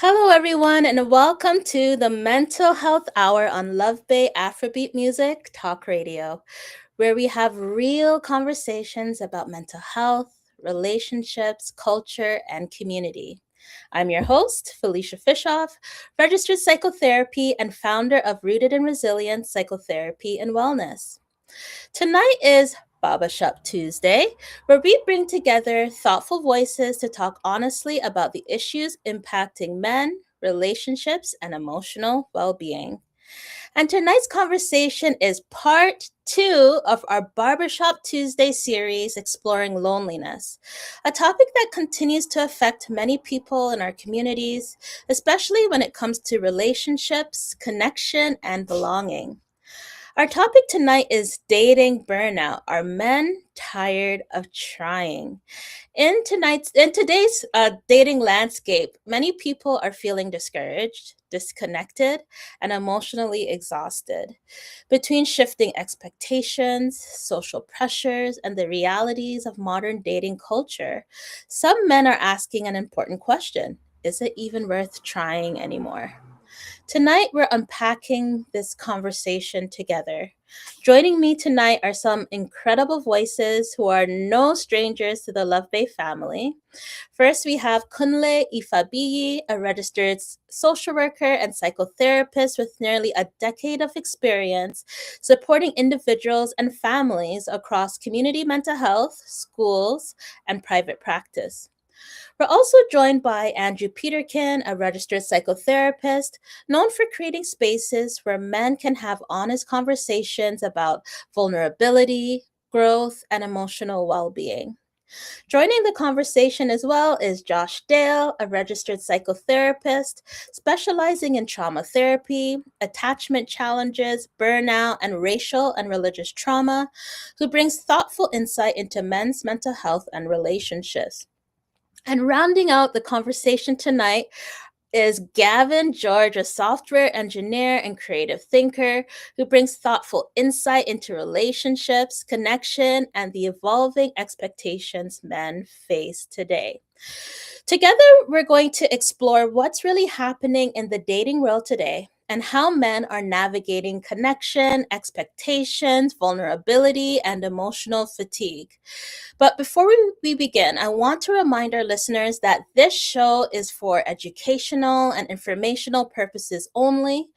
Hello, everyone, and welcome to the Mental Health Hour on Love Bay Afrobeat Music Talk Radio, where we have real conversations about mental health, relationships, culture, and community. I'm your host, Felicia Fishoff, registered psychotherapy and founder of Rooted in Resilience Psychotherapy and Wellness. Tonight is Baba Shop Tuesday, where we bring together thoughtful voices to talk honestly about the issues impacting men, relationships, and emotional well being. And tonight's conversation is part two of our Barbershop Tuesday series exploring loneliness, a topic that continues to affect many people in our communities, especially when it comes to relationships, connection, and belonging. Our topic tonight is dating burnout. Are men tired of trying? In today's dating landscape, many people are feeling discouraged, disconnected, and emotionally exhausted. Between shifting expectations, social pressures, and the realities of modern dating culture, some men are asking an important question: is it even worth trying anymore? Tonight, we're unpacking this conversation together. Joining me tonight are some incredible voices who are no strangers to the Love Bay family. First, we have Kunle Ifabiyi, a registered social worker and psychotherapist with nearly a decade of experience supporting individuals and families across community mental health, schools, and private practice. We're also joined by Andrew Peterkin, a registered psychotherapist known for creating spaces where men can have honest conversations about vulnerability, growth, and emotional well being. Joining the conversation as well is Josh Dale, a registered psychotherapist specializing in trauma therapy, attachment challenges, burnout, and racial and religious trauma, who brings thoughtful insight into men's mental health and relationships. And rounding out the conversation tonight is Gavin George, a software engineer and creative thinker who brings thoughtful insight into relationships, connection, and the evolving expectations men face today. Together, we're going to explore what's really happening in the dating world today and how men are navigating connection, expectations, vulnerability, and emotional fatigue. But before we begin, I want to remind our listeners that this show is for educational and informational purposes only,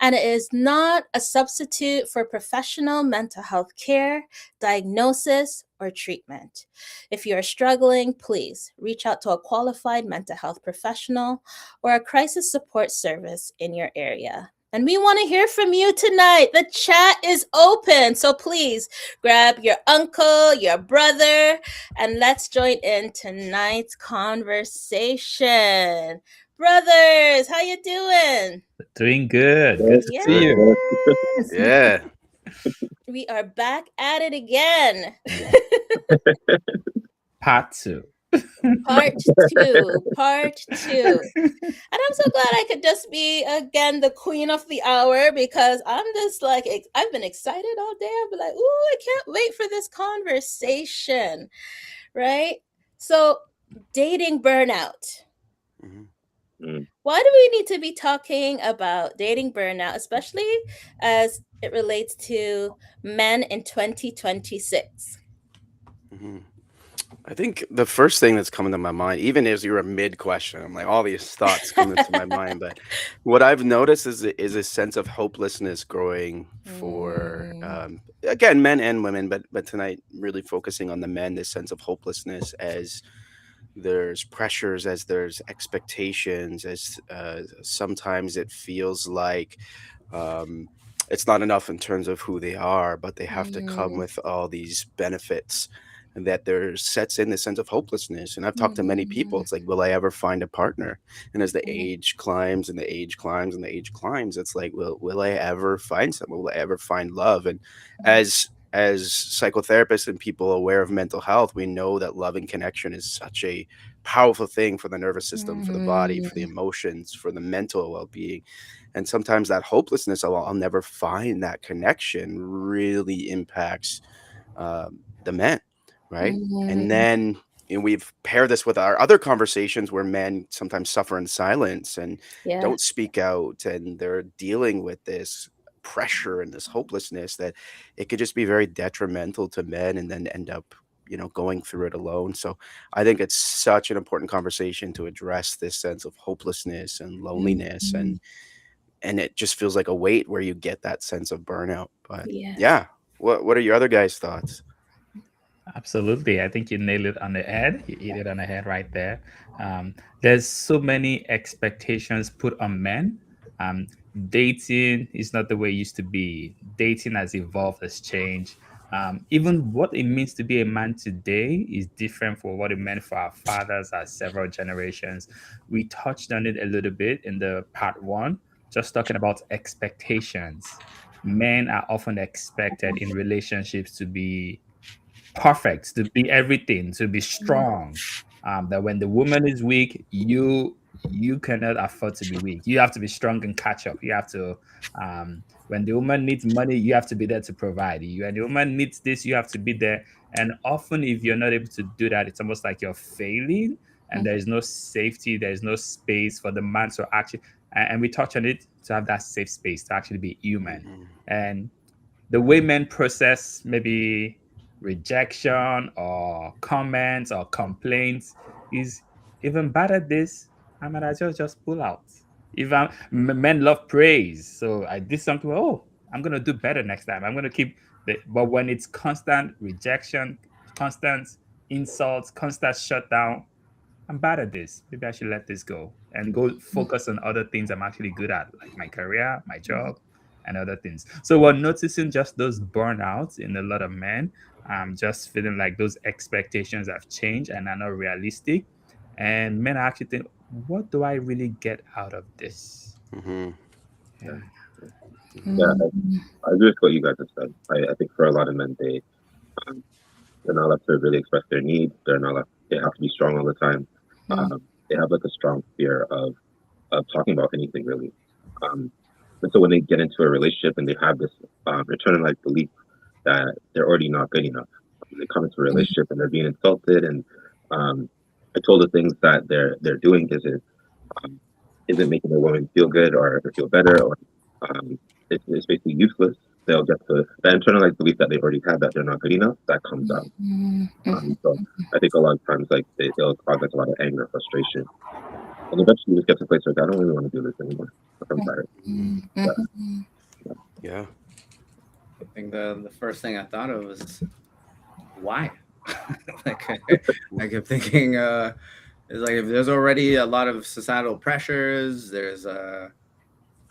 and it is not a substitute for professional mental health care, diagnosis, or treatment. If you are struggling, please reach out to a qualified mental health professional or a crisis support service in your area. And we want to hear from you tonight. The chat is open. So please grab your uncle, your brother, and let's join in tonight's conversation. Brothers, how you doing? Doing good. Good Yes, to see good. you. Yes. Yeah. We are back at it again. Part two. Part part two. And I'm so glad I could just be again the queen of the hour because I'm just like I've been excited all day. I've been like, ooh, I can't wait for this conversation, right? So, dating burnout. Mhm. Mm. Why do we need to be talking about dating burnout, especially as it relates to men in 2026? Mhm. I think the first thing that's coming to my mind, even as you were mid question, I'm like all these thoughts come into my mind. But what I've noticed is a sense of hopelessness growing for Mm, again men and women, but tonight really focusing on the men. This sense of hopelessness as there's pressures, as there's expectations, as sometimes it feels like um, it's not enough in terms of who they are, but they have to come mm, with all these benefits. And that there sets in this sense of hopelessness. And I've talked to many people. mm, It's like, will I ever find a partner? And as the mm, age climbs and the age climbs and the age climbs, it's like, will I ever find someone? Will I ever find love? And mm, as psychotherapists and people aware of mental health, we know that love and connection is such a powerful thing for the nervous system, for the body, for the mm, emotions, for the mental well-being. And sometimes that hopelessness, I'll never find that connection, really impacts the men, right? And mm, then and we've paired this with our other conversations where men sometimes suffer in silence and Yeah. don't speak out, and they're dealing with this pressure and this hopelessness that it could just be very detrimental to men and then end up, going through it alone. So I think it's such an important conversation to address this sense of hopelessness and loneliness, Mhm. and it just feels like a weight where you get that sense of burnout. But Yes. yeah, what are your other guys' thoughts? Absolutely. I think you nailed it on the head. You hit it on the head right there. There's so many expectations put on men. Um, Dating is not the way it used to be. Dating has evolved, has changed. Even what it means to be a man today is different from what it meant for our fathers as several generations. We touched on it a little bit in the part one, just talking about expectations. Men are often expected in relationships to be perfect, to be everything, to be strong. That when the woman is weak, you cannot afford to be weak. You have to be strong and catch up. You have to. When the woman needs money, you have to be there to provide. You When the woman needs this, you have to be there. And often, if you're not able to do that, it's almost like you're failing, and there is no safety. There is no space for the man to actually. And we touch on it to have that safe space to actually be human. Mhm. And the way men process maybe rejection or comments or complaints is even bad at this. I might as well just pull out. If men love praise, so I did something. Oh, I'm gonna do better next time. I'm gonna keep the. But when it's constant rejection, constant insults, constant shutdown, I'm bad at this. Maybe I should let this go and go focus on other things I'm actually good at, like my career, my job, and other things. So we're noticing just those burnouts in a lot of men. Just feeling like those expectations have changed and are not realistic. And men are actually think, what do I really get out of this? Mhm. Yeah. Yeah, I agree with what you guys have said. I think for a lot of men, um, they're not allowed to really express their needs. They're not allowed, they have to be strong all the time. They have like a strong fear of talking about anything really. Um, and so when they get into a relationship and they have this internalized belief that they're already not good enough, they come into a relationship and they're being insulted and um, I told the things that they're doing um, isn't making the woman feel good or feel better, or um, it's basically useless. They'll get to that internalized belief that they've already had that they're not good enough. That comes out. So I think a lot of times, like they'll cause like a lot of anger, frustration, and eventually just get to a place where like, I don't really want to do this anymore. Like, I'm tired. Yeah. Yeah. I think the first thing I thought of was why. like I kept thinking, it's like if there's already a lot of societal pressures, there's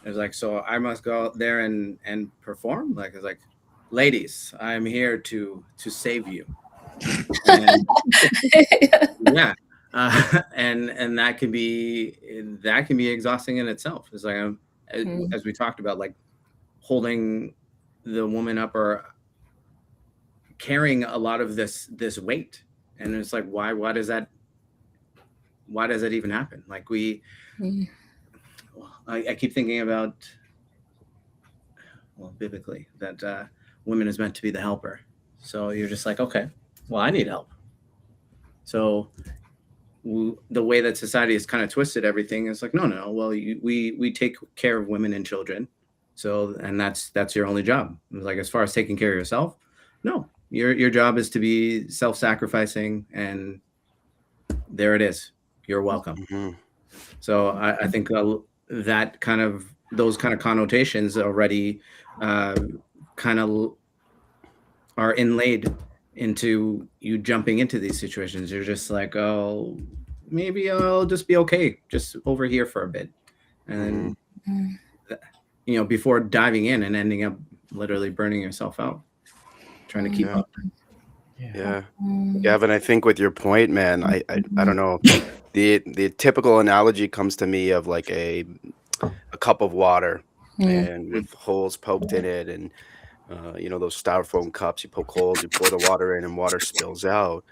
like so I must go out there and perform. Like it's like, ladies, I'm here to save you, and yeah, and that can be exhausting in itself. It's like as we talked about, like holding the woman up or carrying a lot of this weight, and it's like why does that even happen? Like I keep thinking about, well, biblically that women is meant to be the helper, so you're just like, okay, well, I need help. So the way that society has kind of twisted everything is like, no, well, we take care of women and children, so and that's your only job. It's like, as far as taking care of yourself, no, your job is to be self-sacrificing, and there it is, you're welcome. Mhm. So I think that kind of those kind of connotations already kind of are inlaid into you jumping into these situations. You're just like, oh, maybe I'll just be okay, just over here for a bit, and then before diving in and ending up literally burning yourself out, trying to keep Yeah. up. Yeah. Gavin, I think with your point, man, I don't know. The typical analogy comes to me of like a cup of water and with holes poked in it, and those styrofoam cups, you poke holes, you pour the water in and water spills out.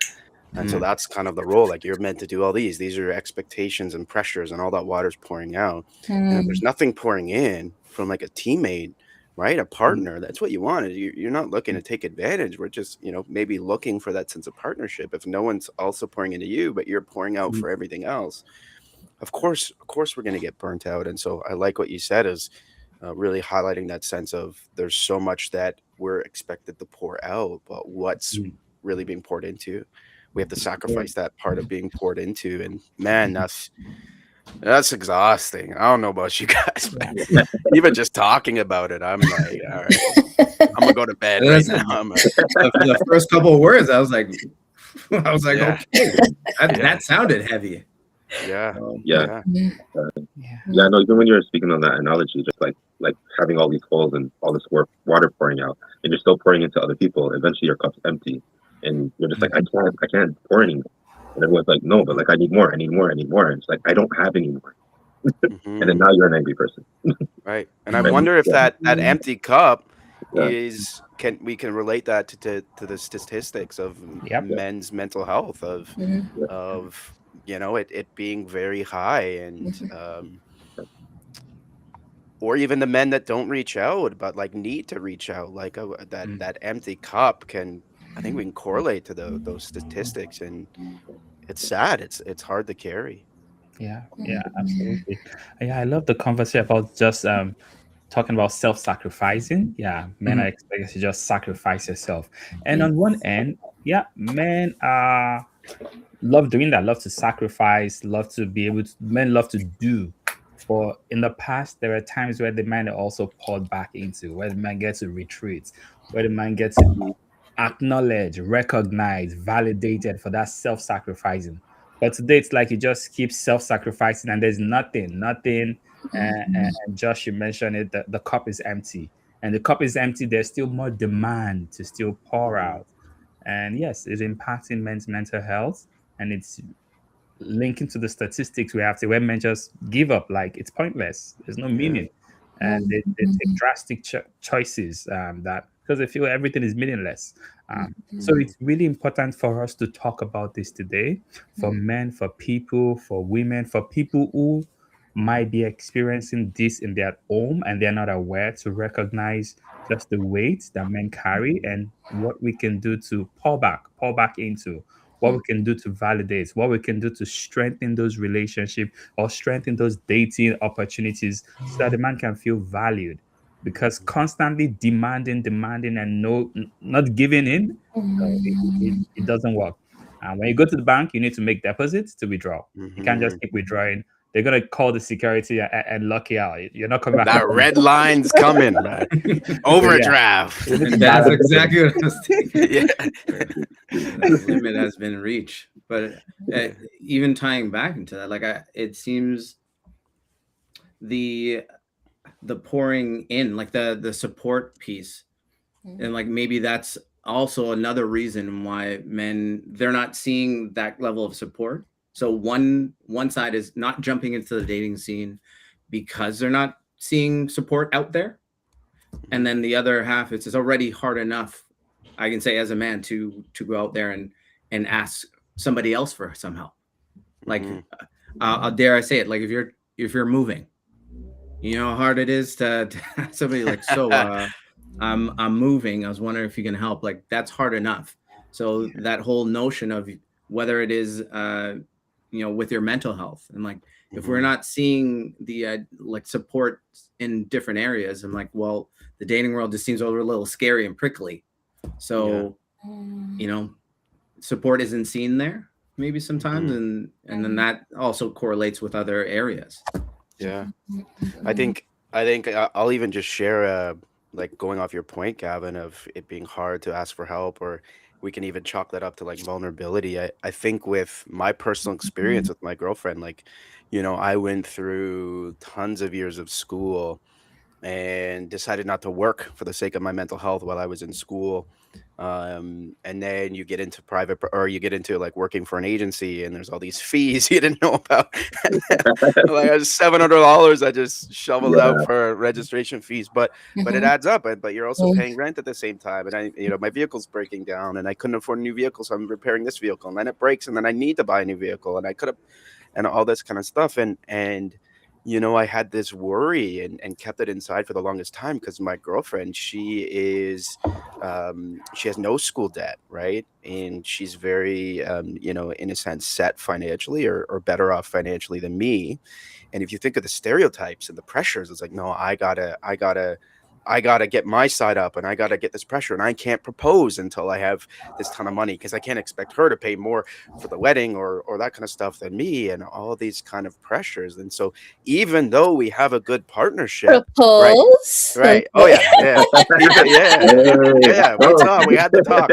And so that's kind of the role. Like, you're meant to do all these. These are your expectations and pressures, and all that water's pouring out. And if there's nothing pouring in from like a teammate right? A partner. That's what you want. You're not looking to take advantage. We're just, maybe looking for that sense of partnership. If no one's also pouring into you, but you're pouring out for everything else, of course, we're going to get burnt out. And so I like what you said is really highlighting that sense of there's so much that we're expected to pour out, but what's really being poured into? We have to sacrifice that part of being poured into. And man, that's exhausting. I don't know about you guys, but even just talking about it, I'm like, all right, I'm gonna go to bed right now. The first couple of words, I was like, Yeah. okay, that sounded heavy. Yeah. Yeah. No, even when you're speaking on that analogy, just like having all these holes and all this water pouring out, and you're still pouring into other people, eventually your cup's empty, and you're just like, I can't pour anymore. And everyone's like, no, but like I need more. And it's like I don't have any more. And then now you're an angry person. Right. And I wonder if that empty cup is we can relate that to the statistics of men's mental health of it being very high, and or even the men that don't reach out but like need to reach out, like that empty cup can, I think we can correlate to those statistics, and it's sad. It's hard to carry. Yeah, absolutely. Yeah, I love the conversation about just talking about self-sacrificing. Yeah, men are expected to just sacrifice yourself. And on one end, men love doing that, love to sacrifice, love to be able to, men love to do. But in the past, there are times where the man also poured back into, where the man gets to retreat, where the man gets to be acknowledged, recognized, validated for that self-sacrificing. But today, it's like you just keep self-sacrificing, and there's nothing. And Josh, you mentioned it, the cup is empty. And the cup is empty, there's still more demand to still pour out. And yes, it's impacting men's mental health, and it's linking to the statistics we have to where men just give up, like it's pointless, there's no meaning, and they take drastic choices that because they feel everything is meaningless. So it's really important for us to talk about this today, for men, for people, for women, for people who might be experiencing this in their home and they're not aware, to recognize just the weight that men carry and what we can do to pour back into, what we can do to validate, what we can do to strengthen those relationships or strengthen those dating opportunities so that the man can feel valued. Because constantly demanding, and not giving in, it doesn't work. When you go to the bank, you need to make deposits to withdraw. You can't just keep withdrawing. They're gonna call the security and lock you out. You're not coming back. That red line's coming, man. Overdraft. And that's exactly what I was thinking. The limit has been reached. But even tying back into that, it seems the pouring in, like the support piece, and like maybe that's also another reason why men, they're not seeing that level of support. So one side is not jumping into the dating scene because they're not seeing support out there, and then the other half, it's already hard enough, I can say, as a man to go out there and ask somebody else for some help. Like dare I say it, like if you're moving, you know how hard it is to ask somebody like, so I'm moving, I was wondering if you can help. Like that's hard enough. So that whole notion of whether it is with your mental health, and like if we're not seeing the like support in different areas, I'm like, well, the dating world just seems a little scary and prickly. So support isn't seen there maybe sometimes, and then that also correlates with other areas. I think I'll even just share like going off your point, Gavin, of it being hard to ask for help, or we can even chalk that up to like vulnerability. I think with my personal experience with my girlfriend, like, I went through tons of years of school and decided not to work for the sake of my mental health while I was in school. And then you get into private, or you get into like working for an agency, and there's all these fees you didn't know about. Like $700 I just shoveled out for registration fees, but it adds up. But you're also paying rent at the same time, and my vehicle's breaking down, and I couldn't afford a new vehicle, so I'm repairing this vehicle, and then it breaks, and then I need to buy a new vehicle, and I could have, and all this kind of stuff, and you know, I had this worry and kept it inside for the longest time because my girlfriend, she has no school debt, right? And she's very, you know, in a sense, set financially or better off financially than me. And if you think of the stereotypes and the pressures, it's like, no, I gotta get my side up and I gotta get this pressure and I can't propose until I have this ton of money because I can't expect her to pay more for the wedding or that kind of stuff than me and all these kind of pressures. And so even though we have a good partnership, right? Propose. Right. Oh yeah, yeah. Even yeah, we had the talk.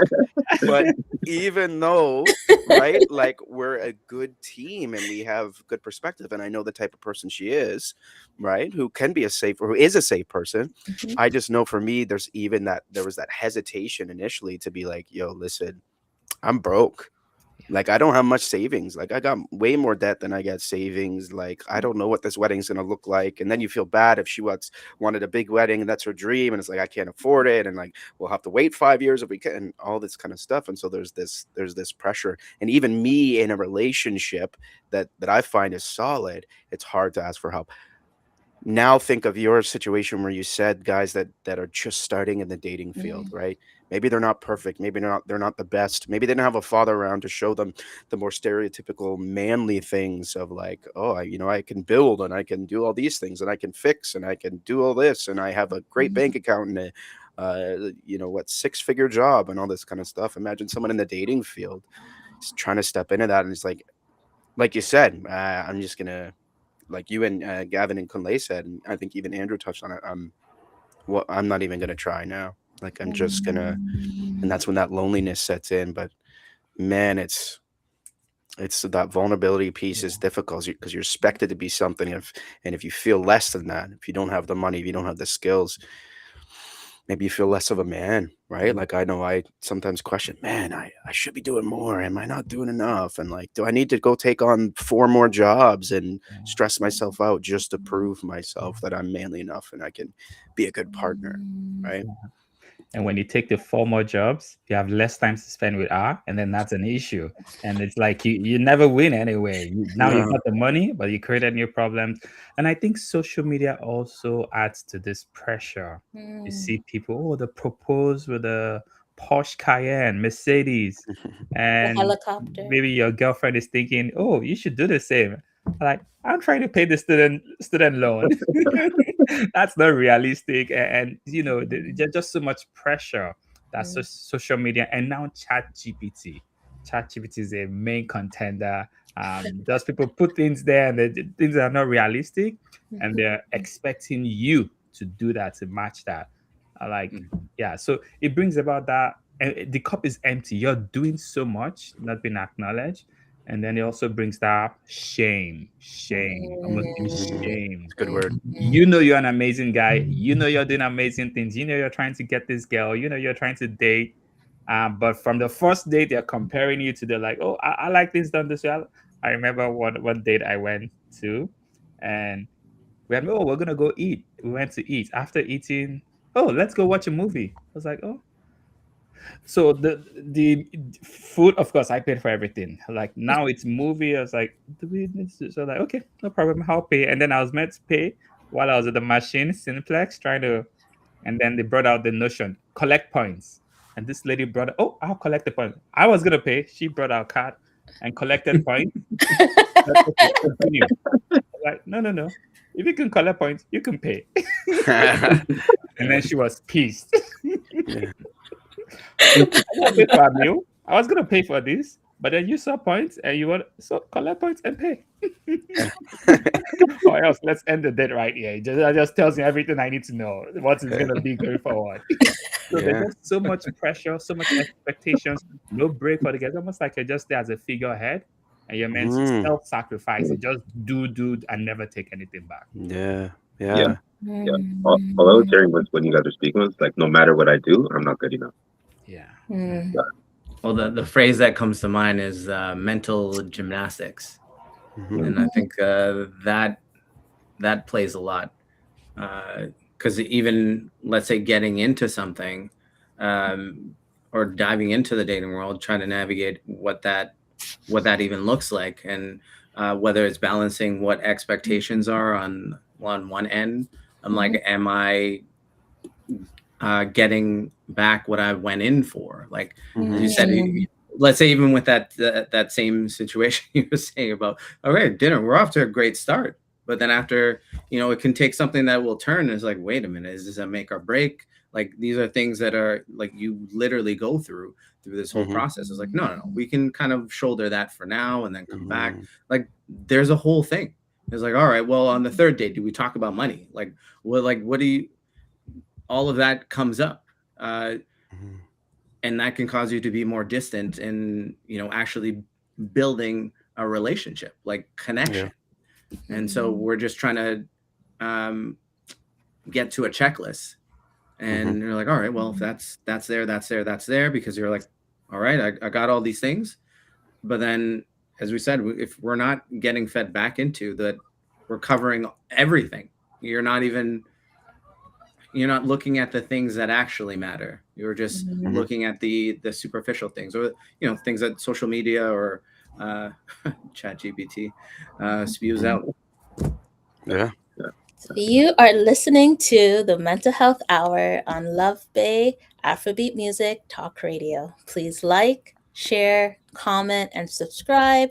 But even though, right, like we're a good team and we have good perspective, and I know the type of person she is, right, who can be a safe or who is a safe person. Mhm. I just know for me, there was that hesitation initially to be like, yo, listen, I'm broke. Like I don't have much savings. Like I got way more debt than I got savings. Like I don't know what this wedding's gonna look like. And then you feel bad if she wanted a big wedding and that's her dream, and it's like I can't afford it, and like we'll have to wait 5 years if we can, and all this kind of stuff. And so there's this pressure. And even me in a relationship that I find is solid, it's hard to ask for help. Now think of your situation where you said guys that are just starting in the dating field, right? Maybe they're not perfect, maybe they're not the best, maybe they didn't have a father around to show them the more stereotypical manly things of like, oh, I can build and I can do all these things and I can fix and I can do all this and I have a great bank account and a what 6-figure job and all this kind of stuff. Imagine someone in the dating field is trying to step into that and it's like you said, I'm just gonna, like you and Gavin and Kunle said, and I think even Andrew touched on it. I'm not even gonna try now. Like I'm just gonna, and that's when that loneliness sets in. But man, it's that vulnerability piece is difficult because you're expected to be something. If you feel less than that, if you don't have the money, if you don't have the skills, maybe you feel less of a man, right? Like I know I sometimes question, man, I should be doing more. Am I not doing enough? And like, do I need to go take on 4 more jobs and stress myself out just to prove myself that I'm manly enough and I can be a good partner, right? And when you take the 4 more jobs, you have less time to spend with her, and then that's an issue. And it's like you never win anyway. Now you No. got the money, but you created new problems. And I think social media also adds to this pressure. You see people, oh, they propose with a Porsche Cayenne, Mercedes, The and helicopter. maybe your girlfriend is thinking, oh, you should do the same. Like, I'm trying to pay the student loan. That's not realistic, and there's just so much pressure that social media and now chat gpt is a main contender. Just people put things there and things are not realistic, and they're expecting you to do that, to match that. Yeah, so it brings about that, and the cup is empty, you're doing so much not being acknowledged. And then it also brings that shame, almost being shame. It's a good word. You know you're an amazing guy. You know you're doing amazing things. You know you're trying to get this girl. You know you're trying to date. But from the first date, they're comparing you to, they're like, oh, I like things done this way. I remember one date I went to, and we're gonna go eat. We went to eat. After eating, oh, let's go watch a movie. I was like, oh. So the food, of course, I paid for everything. Like now it's movie. I was like, do we need to? So like, okay, no problem, I'll pay. And then I was meant to pay while I was at the machine, Cineplex, trying to. And then they brought out the notion, collect points. And this lady brought, oh, I'll collect the points. I was gonna pay. She brought out card and collected points. Continue. Like, no. If you can collect points, you can pay. And then she was pissed. I paid for a meal. I was gonna pay for this, but then you saw points and you want, so collect points and pay. Or else let's end the date right here. That just tells me everything I need to know. What is gonna be going forward. So there's just so much pressure, so much expectations, no break for the guys. Almost like you're just there as a figurehead and you're meant to self-sacrifice. You just do and never take anything back. Yeah. All I was hearing was when you guys are speaking was like, no matter what I do, I'm not good enough. Yeah. Well, the phrase that comes to mind is mental gymnastics, and I think that plays a lot, because even, let's say, getting into something, or diving into the dating world, trying to navigate what that even looks like, and whether it's balancing what expectations are on one end. I'm like, am I getting back what I went in for? Like, as you said, let's say even with that same situation you were saying about, okay, dinner, we're off to a great start, but then after, it can take something that will turn. It's like, wait a minute, is this a make or break? Like, these are things that are like you literally go through this whole process. It's like, no, we can kind of shoulder that for now and then come back. Like, there's a whole thing. It's like, all right, well, on the third date, do we talk about money? Like, what do you? All of that comes up, and that can cause you to be more distant and actually building a relationship, like connection. And so we're just trying to get to a checklist, and you're like, all right, well, if that's there, because you're like, all right, I got all these things. But then, as we said, if we're not getting fed back into that, we're covering everything. You're not looking at the things that actually matter. You're just looking at the superficial things, or things that social media or chat GPT spews out. Yeah. You are listening to the Mental Health Hour on Love Bay Afrobeat Music Talk Radio. Please like, share, comment, and subscribe.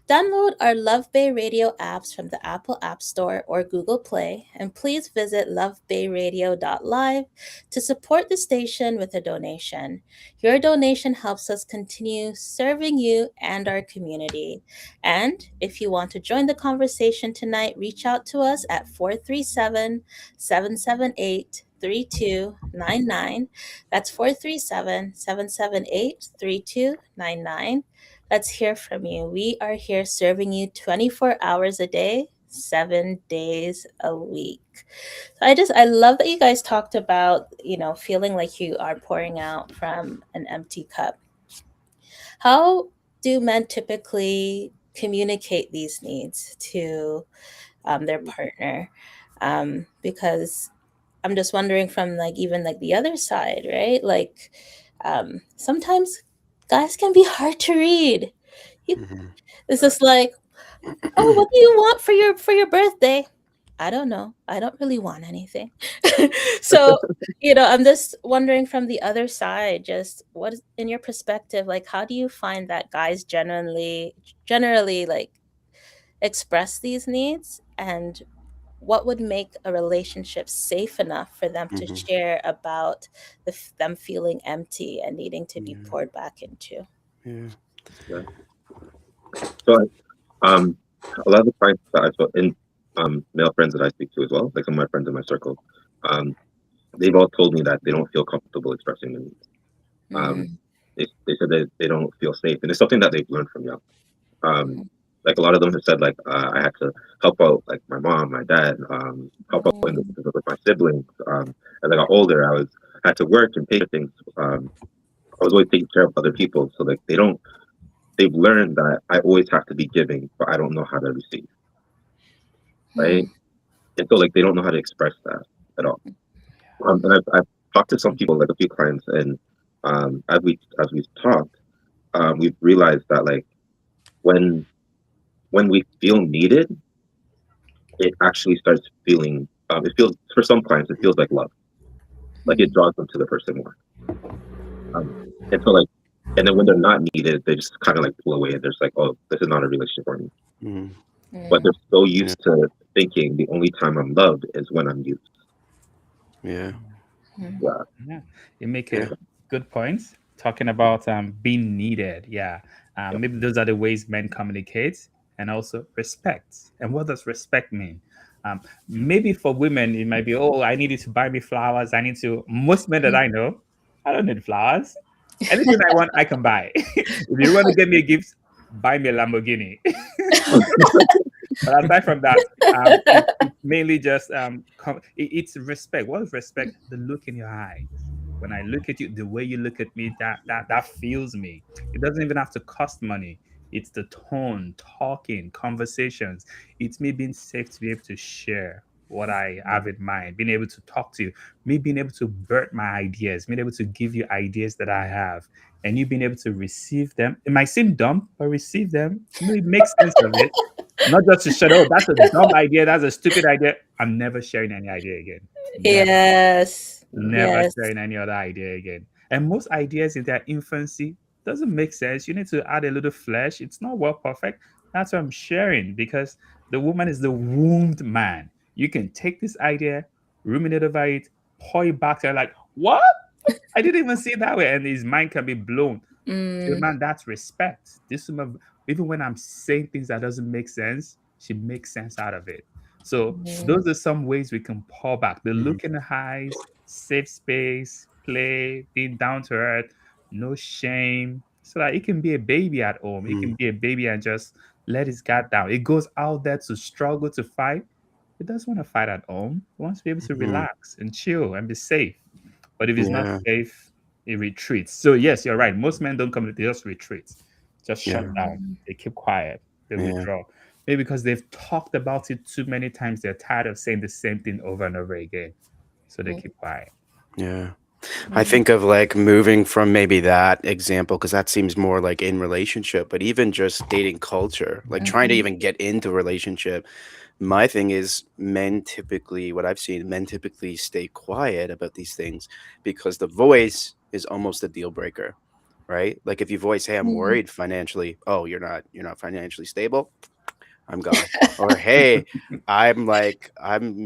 Download our Love Bay Radio apps from the Apple App Store or Google Play, and please visit lovebayradio.live to support the station with a donation. Your donation helps us continue serving you and our community. And if you want to join the conversation tonight, reach out to us at 437 778 3299. That's 437 778 3299. Let's hear from you. We are here serving you 24 hours a day, 7 days a week. So I love that you guys talked about, feeling like you are pouring out from an empty cup. How do men typically communicate these needs to their partner? Because I'm just wondering from even the other side, right? Like sometimes guys can be hard to read. It's just like, oh, what do you want for your birthday? I don't know. I don't really want anything. So, I'm just wondering from the other side, just what is in your perspective, like how do you find that guys generally like express these needs, and what would make a relationship safe enough for them to share about them feeling empty and needing to be poured back into? Yeah. So, a lot of the clients that I saw in male friends that I speak to as well, like some of my friends in my circle, they've all told me that they don't feel comfortable expressing their needs. They said that they don't feel safe, and it's something that they've learned from young. Like a lot of them have said, like I had to help out, like my mom, my dad, help out with my siblings. As I got older, had to work and pay for things. I was always taking care of other people, so like they've learned that I always have to be giving, but I don't know how to receive, right? And so like they don't know how to express that at all. And I've talked to some people, like a few clients, and as we've talked, we've realized that like when we feel needed, it actually starts feeling. It feels, for some clients, it feels like love, like it draws them to the person more. And so like, and then when they're not needed, they just kind of like pull away, and they're just like, oh, this is not a relationship for me. But they're so used to thinking the only time I'm loved is when I'm used. Yeah. You make a good points talking about being needed. Maybe those are the ways men communicate, and also respect. And what does respect mean? Maybe for women it might be, oh, I need you to buy me flowers. Most men that I know, I don't need flowers. Anything I want, I can buy. If you want to get me a gift, buy me a Lamborghini. But aside from that, it's mainly just it's respect. What is respect? The look in your eyes. When I look at you, the way you look at me, that feels me. It doesn't even have to cost money. It's the tone, talking, conversations. It's me being safe to be able to share what I have in mind, being able to talk to you, me being able to birth my ideas, being able to give you ideas that I have, and you being able to receive them. It might seem dumb, but receive them, make sense of it. Not just to shut, oh, that's a dumb idea, that's a stupid idea. I'm never sharing any idea again. Never. Yes. Never Yes. sharing any other idea again. And most ideas in their infancy doesn't make sense. You need to add a little flesh. It's not well perfect. That's what I'm sharing because the woman is the wombed man. You can take this idea, ruminate over it, pour it back to her like, what? I didn't even see it that way. And his mind can be blown. To a Mm, man, that's respect. This woman, even when I'm saying things that doesn't make sense, she makes sense out of it. So mm, those are some ways we can pour back. The Mhm. look in the eyes, safe space, play, being down to earth, no shame. So that it can be a baby at home. It can Mhm. be a baby and just let his guard down. It goes out there to struggle to fight. It doesn't want to fight at home. It wants to be able to Mhm. relax and chill and be safe. But if it's not Yeah. safe, it retreats. So yes, you're right. Most men don't come; they just retreat, just shut Yeah. down. They keep quiet. They Yeah. withdraw. Maybe because they've talked about it too many times. They're tired of saying the same thing over and over again, so they mm, keep quiet. Yeah. I mm, think of like moving from maybe that example because that seems more like in relationship, but even just dating culture, like trying to mhm, even get into a relationship. My thing is men typically, what I've seen, men typically stay quiet about these things because the voice is almost a deal breaker, right? Like if you voice, "Hey, I'm mm, worried financially." "Oh, you're not financially stable?" "I'm gone." Or, "Hey, I'm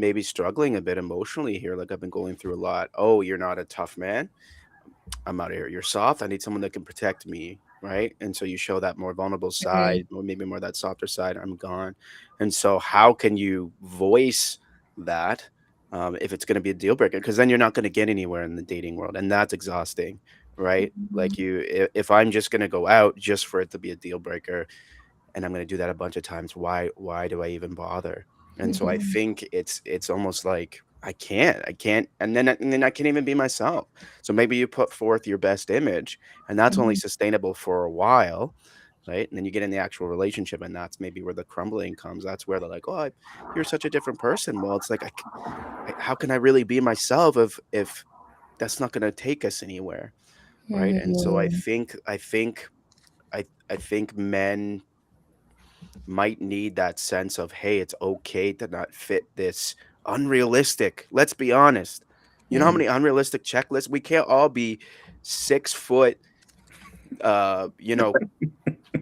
maybe struggling a bit emotionally here, like I've been going through a lot." "Oh, you're not a tough man?" "I'm out of here. You're soft. I need someone that can protect me." Right. And so you show that more vulnerable mhm, side, or maybe more that softer side. "I'm gone." And so, how can you voice that if it's going to be a deal breaker? Because then you're not going to get anywhere in the dating world. And that's exhausting. Right. Like if I'm just going to go out just for it to be a deal breaker, and I'm going to do that a bunch of times. Why do I even bother? And so I mhm, think it's almost like I can't, and then I can't even be myself. So maybe you put forth your best image, and that's only mhm, sustainable for a while, right? And then you get in the actual relationship, and that's maybe where the crumbling comes. That's where they're like, "Oh, you're such a different person." Well, it's like, how can I really be myself if that's not going to take us anywhere, right? And so I mhm, think I think I think men might need that sense of, hey, it's okay to not fit this unrealistic. Let's be honest. You know how mhm, many unrealistic checklists? We can't all be 6 foot, uh, you know,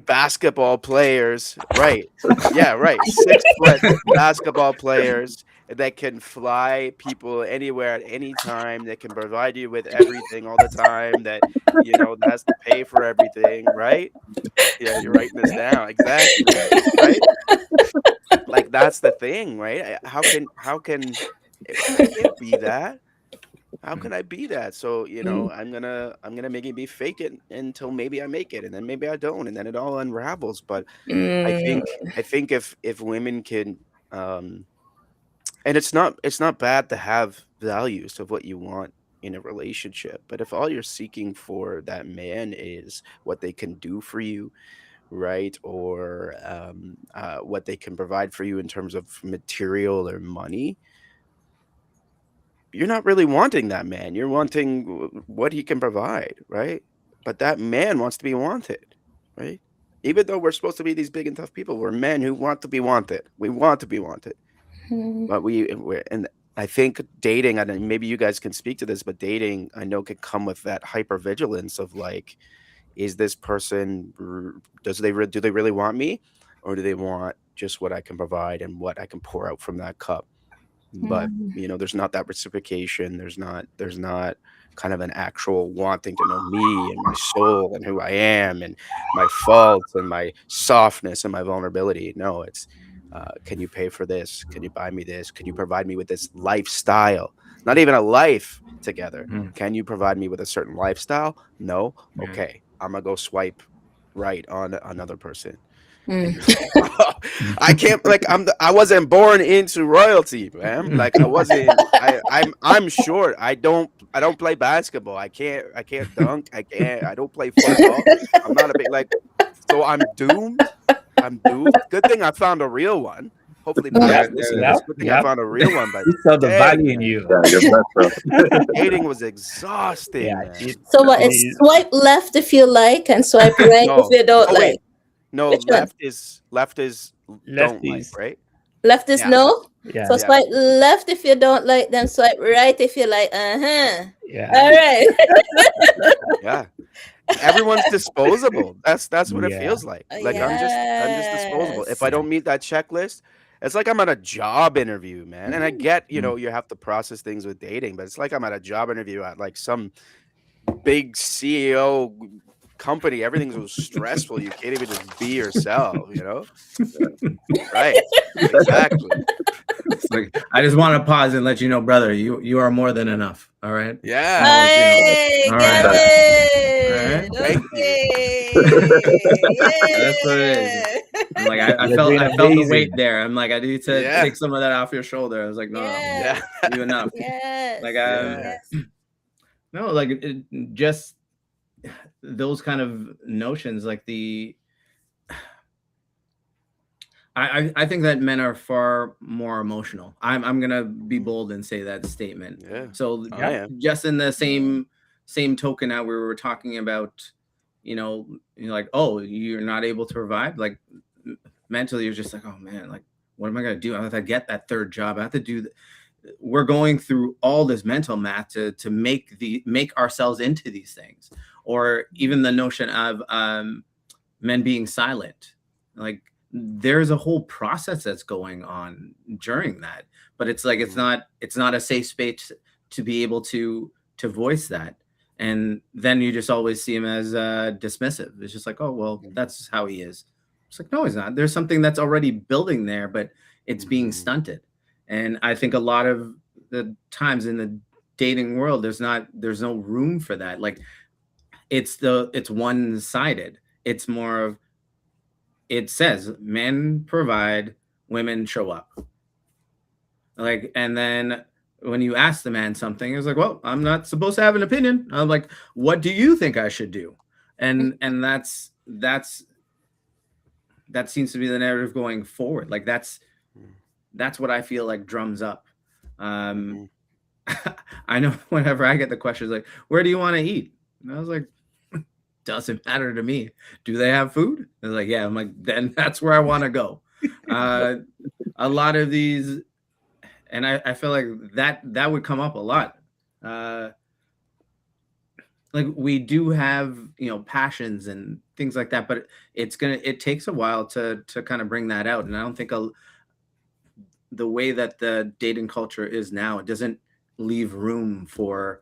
basketball players. Right. Yeah, right. 6 foot basketball players that can fly people anywhere at any time, that can provide you with everything all the time, that has to pay for everything, right? Yeah, you're writing this down. Exactly. Right? Like, that's the thing, right? I can't be that. How can I be that? So, mhm, I'm gonna maybe fake it until maybe I make it, and then maybe I don't, and then it all unravels. But I mm, think I think if women can, um and it's not bad to have values of what you want in a relationship, but if all you're seeking for that man is what they can do for you, right? Or what they can provide for you in terms of material or money, you're not really wanting that man. You're wanting what he can provide, right? But that man wants to be wanted, right? Even though we're supposed to be these big and tough people, we're men who want to be wanted. We want to be wanted, mhm, but and I think dating, and maybe you guys can speak to this, but dating, I know, could come with that hypervigilance of like, is this person do they really want me, or do they want just what I can provide and what I can pour out from that cup? But mhm, there's not that reciprocation. There's not kind of an actual wanting to know me and my soul and who I am and my faults and my softness and my vulnerability. No, it's can you pay for this? Can you buy me this? Can you provide me with this lifestyle? Not even a life together. Mm. Can you provide me with a certain lifestyle? No. Yeah. Okay, I'm gonna go swipe right on another person. And you're mm, like, "Oh, I can't, like, I wasn't born into royalty, man. Like, I wasn't. I'm short. I don't play basketball. I can't dunk. I don't play football. I'm not a big, like, so I'm doomed. I'm doomed. Good thing I found a real one. Hopefully Mhm. Matt's Yep, listening. yep, It's a good thing I yep. found a real one, but You saw the dang, value in man, you. Yeah, you're blessed, bro. dating was exhausting, Yeah, man. So what? it It's is. swipe left if you like and swipe right if No. you don't Oh like. wait. No, Which one? left is don't like, Lefties. right? Left is Yeah. no. So Yeah, Yeah. swipe left if you don't like, then swipe right if you like. Uh-huh. yeah, All Right. right. Yeah. Everyone's disposable. That's what it yeah. feels like. Like I'm just disposable. If Yes. I don't meet that checklist, it's like I'm at a job interview, man. And I get, Mm. you have to process things with dating, but it's like I'm at a job interview at like some big CEO company. Everything's so stressful. You can't even just be yourself. Right. Exactly. It's like, I just want to pause and let you know, brother, you are more than enough. All right. Yeah. No, Hey, all get right. it. Thank you. Okay. That's what it is. I'm like, I You're felt doing I felt the weight amazing. there. I'm like, I need to Yeah. take some of that off your shoulder. I was like, no, Yes. Yeah. you enough. Yes. Like, Yeah. Yes. no, like just those kind of notions, like I think that men are far more emotional. I'm gonna be bold and say that statement. Yeah. So I am. just in the same token that we were talking about, like, oh, you're not able to provide, like mentally you're just like, oh man, like what am I gonna do? I have to get that third job. I have to do. We're going through all this mental math to make ourselves into these things, or even the notion of men being silent. Like there's a whole process that's going on during that, but it's like it's not a safe space to be able to voice that, and then you just always see him as dismissive. It's just like, oh well, that's how he is. It's like, no, he's not. There's something that's already building there, but it's being stunted. And I think a lot of the times in the dating world, there's no room for that. Like it's one-sided. It's more of, it says men provide, women show up. Like, and then when you ask the man something, it's like, well, I'm not supposed to have an opinion. I'm like, what do you think I should do? And that seems to be the narrative going forward. Like that's what I feel like drums up. I know whenever I get the questions like, where do you want to eat? And I was like, doesn't matter to me. Do they have food? They're like, yeah. I'm like, then that's where I want to go. A lot of these, and I feel like that would come up a lot. Like we do have, passions and things like that, but it takes a while to kind of bring that out. And I don't think the way that the dating culture is now, it doesn't leave room for,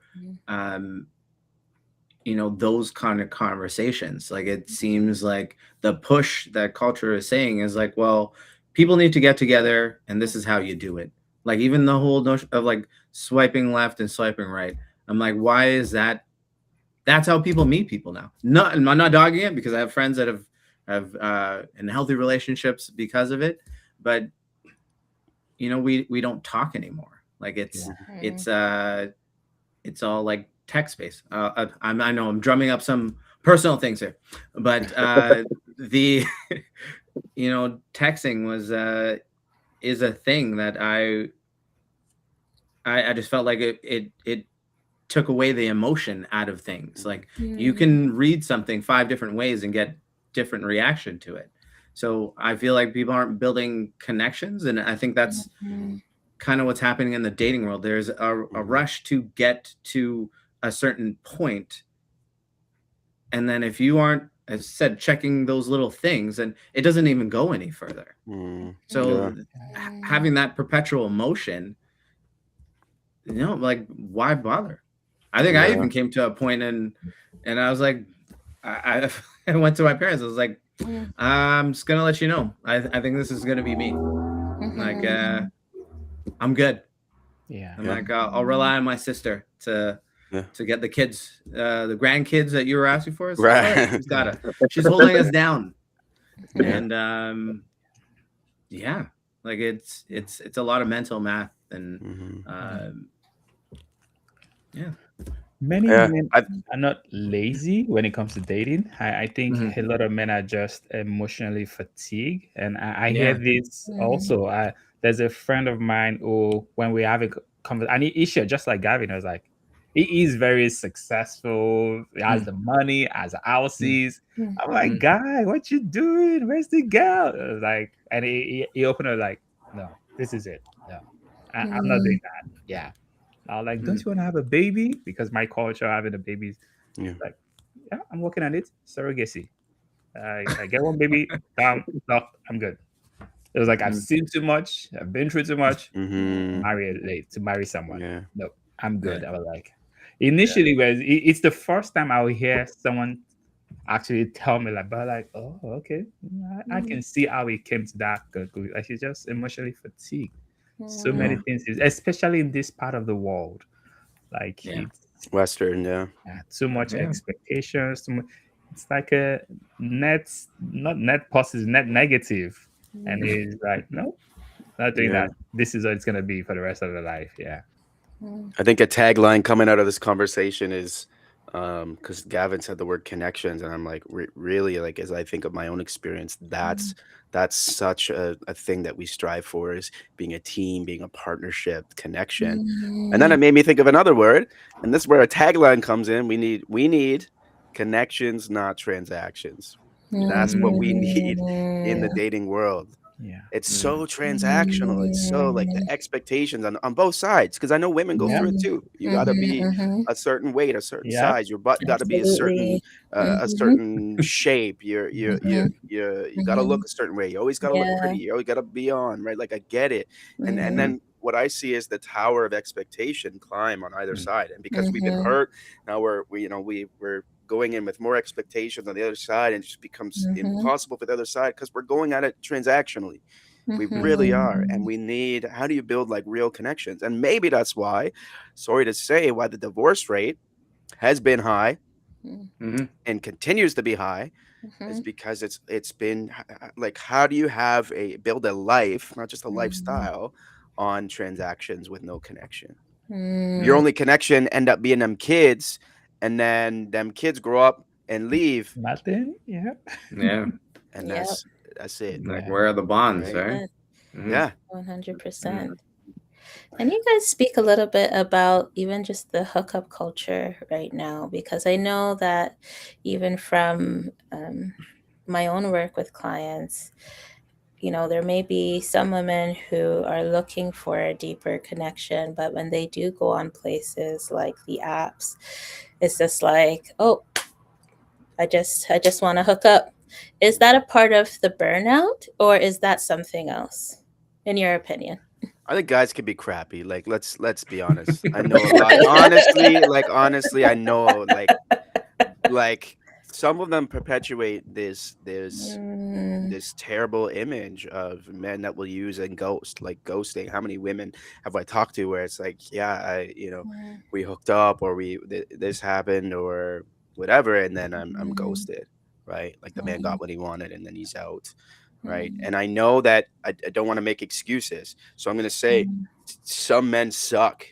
those kind of conversations. Like it seems like the push that culture is saying is like, well, people need to get together and this is how you do it. Like even the whole notion of like swiping left and swiping right. I'm like, why is that? That's how people meet people now. I'm not dogging it, because I have friends that have in healthy relationships because of it. But we don't talk anymore. Like it's all like text based. I know I'm drumming up some personal things here, but the texting is a thing that I just felt like it took away the emotion out of things. Like you can read something 5 different ways and get different reaction to it. So I feel like people aren't building connections, and I think that's kind of what's happening in the dating world. There's a rush to get to a certain point, and then if you aren't, as I said, checking those little things, and it doesn't even go any further. So having that perpetual motion, like why bother? I think I even came to a point and I was like, I went to my parents. I was like, I'm just gonna let you know, I think this is gonna be me. Like I'm good. I'm like, I'll rely on my sister to get the kids, the grandkids that you were asking for. So, right. She's holding us down. And like it's a lot of mental math, and Many Yeah, men I are not lazy when it comes to dating. I think Mhm. a lot of men are just emotionally fatigued. And I hear Yeah. this Mm, also. There's a friend of mine who, when we have a conversation, and he shared just like Gavin, I was like, he is very successful, he has Mm, the money, has mm, houses. mm, I'm like, mm, guy, what you doing? Where's the girl? I was like, and he opened it like, no, this is it. No, I'm not mm, doing that. Yeah. I was like, don't mm, you want to have a baby? Because my culture, having a baby, is yeah. like, yeah, I'm working on it. Surrogacy. I get one baby, down, knocked, I'm good. It was like, I've mm, seen too much, I've been through too much. Mm-hmm. To marry someone. Yeah. No, I'm yeah. good. I was like, Yeah. initially, it's the first time I will hear someone actually tell me like, but like, oh, okay, I mm, can see how he came to that conclusion. Like, he's just emotionally fatigued. So many Yeah. mm, things, especially in this part of the world. Like, Yeah. it's Western. Yeah. too much Yeah. expectations. It's like a net, not net positive, net negative. And mm, he's like, no, not doing Yeah. that. This is what it's gonna be for the rest of the life. Yeah. mm, I think a tagline coming out of this conversation is, because Gavin said the word connections, and I'm like, really, like as I think of my own experience, that's such a thing that we strive for, is being a team, being a partnership, connection. And then mm, it made me think of another word, and this is where a tagline comes in. We need connections, not transactions. That's what Mm, we need in the mm, dating world. Yeah. It's mm, so transactional. It's so like the mm, expectations on both sides. Because I know women go Yep. through it mhm, too. You got to mhm, be mhm. a certain weight, a certain Yep. size. Your butt got to be Absolutely. a Mhm, certain shape. mhm, You got to mhm. look a certain way. You always got to look Yeah. pretty. You always got to be on right. Like I get it. And Mhm, then what I see is the tower of expectation climb on either Mm. side. And because we've been mhm, hurt, now we're going in with more expectations on the other side, and it just becomes mhm, impossible for the other side because we're going at it transactionally. We really are. And mhm, we need, how do you build like real connections? And maybe that's why, sorry to say, why the divorce rate has been high mhm, mhm, and continues to be high, is mhm, because it's been like, how do you have a build a life, not just a mhm, lifestyle, on transactions with no connection? Your mm, mm. only connection end up being them kids, and then them kids grow up and leave, Nothing. Yeah. yeah. and Yep. that's it, Like, Yeah. where are the bonds, right? right? Yes, Mhm, Yeah. mm, 100%. Can you guys speak a little bit about even just the hookup culture right now? Because I know that even from my own work with clients, there may be some women who are looking for a deeper connection, but when they do go on places like the apps, it's just like, oh, I just want to hook up. Is that a part of the burnout or is that something else, in your opinion? I think guys can be crappy. Like let's be honest. I know a lot. Honestly, I know like some of them perpetuate Mm, this terrible image of men that will use and ghost, like ghosting. How many women have I talked to where it's like, yeah, mm, we hooked up, or this happened or whatever, and then I'm mm, ghosted, right? Like the man mm, got what he wanted and then he's out, right? mm, And I know that I don't want to make excuses, so I'm gonna say mm. some men suck,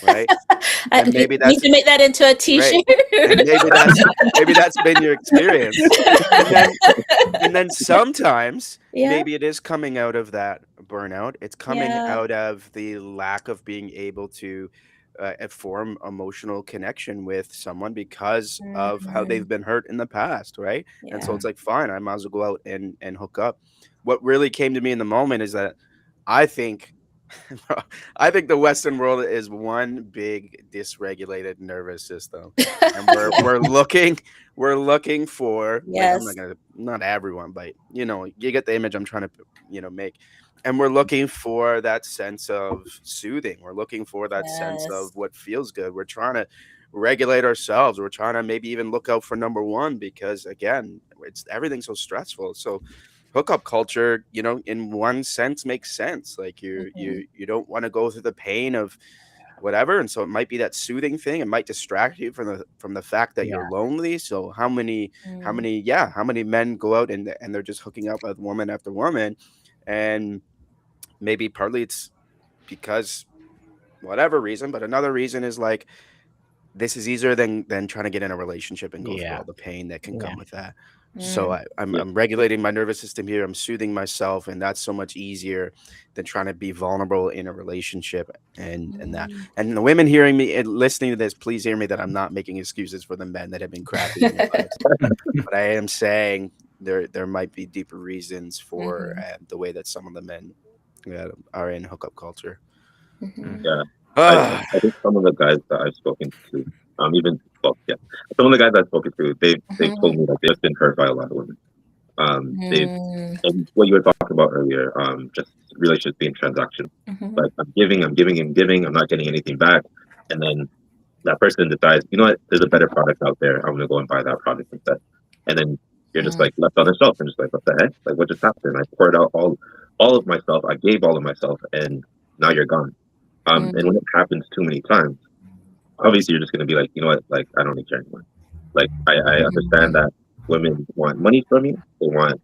right? I And maybe need that's to make that into a right, t-shirt. and maybe that's been your experience, and then sometimes Yeah, maybe it is coming out of that burnout. It's coming yeah. out of the lack of being able to form emotional connection with someone because of how Mhm. they've been hurt in the past, right? And so Yeah. it's like, fine, I might as well go out and hook up. What really came to me in the moment is that I think I think the Western world is one big dysregulated nervous system, and we're looking for, like, I'm not Yes. gonna, not everyone, but you get the image I'm trying to make, and we're looking for that sense of soothing. We're looking for that sense of Yes. what feels good. We're trying to regulate ourselves. We're trying to maybe even look out for number one, because again, it's everything's so stressful. So hookup culture, in one sense makes sense. Like you Mhm. you you don't want to go through the pain of whatever, and so it might be that soothing thing. It might distract you from the fact that you're Yeah. lonely. So Mm, how many men go out and they're just hooking up with woman after woman, and maybe partly it's because whatever reason, but another reason is like this is easier than trying to get in a relationship and go through Yeah. all the pain that can Yeah. come with that. So Mm. I'm regulating my nervous system here. I'm soothing myself, and that's so much easier than trying to be vulnerable in a relationship. And that, Mm. and the women hearing me and listening to this, please hear me that I'm not making excuses for the men that have been crappy in your lives, but I am saying there might be deeper reasons for Mhm. the way that some of the men are in hookup culture. Mhm. Yeah. Ah, I think some of the guys that I've spoken to, even well, yeah, some of the guys I've spoken to, they've told Mhm. me that they've been hurt by a lot of women. They've Mm. and what you were talking about earlier, just relationships being transactional. Mhm. Like I'm giving and giving, I'm not getting anything back, and then that person decides, you know what, there's a better product out there. I'm gonna go and buy that product instead, and then you're just Mm. like left on yourself and just like, what the heck? Like what just happened? I poured out all of myself, I gave all of myself, and now you're gone. And Mm. when it happens too many times, obviously you're just gonna be like, you know what, like I don't need care anymore. Like I understand Mhm. that women want money from you. They want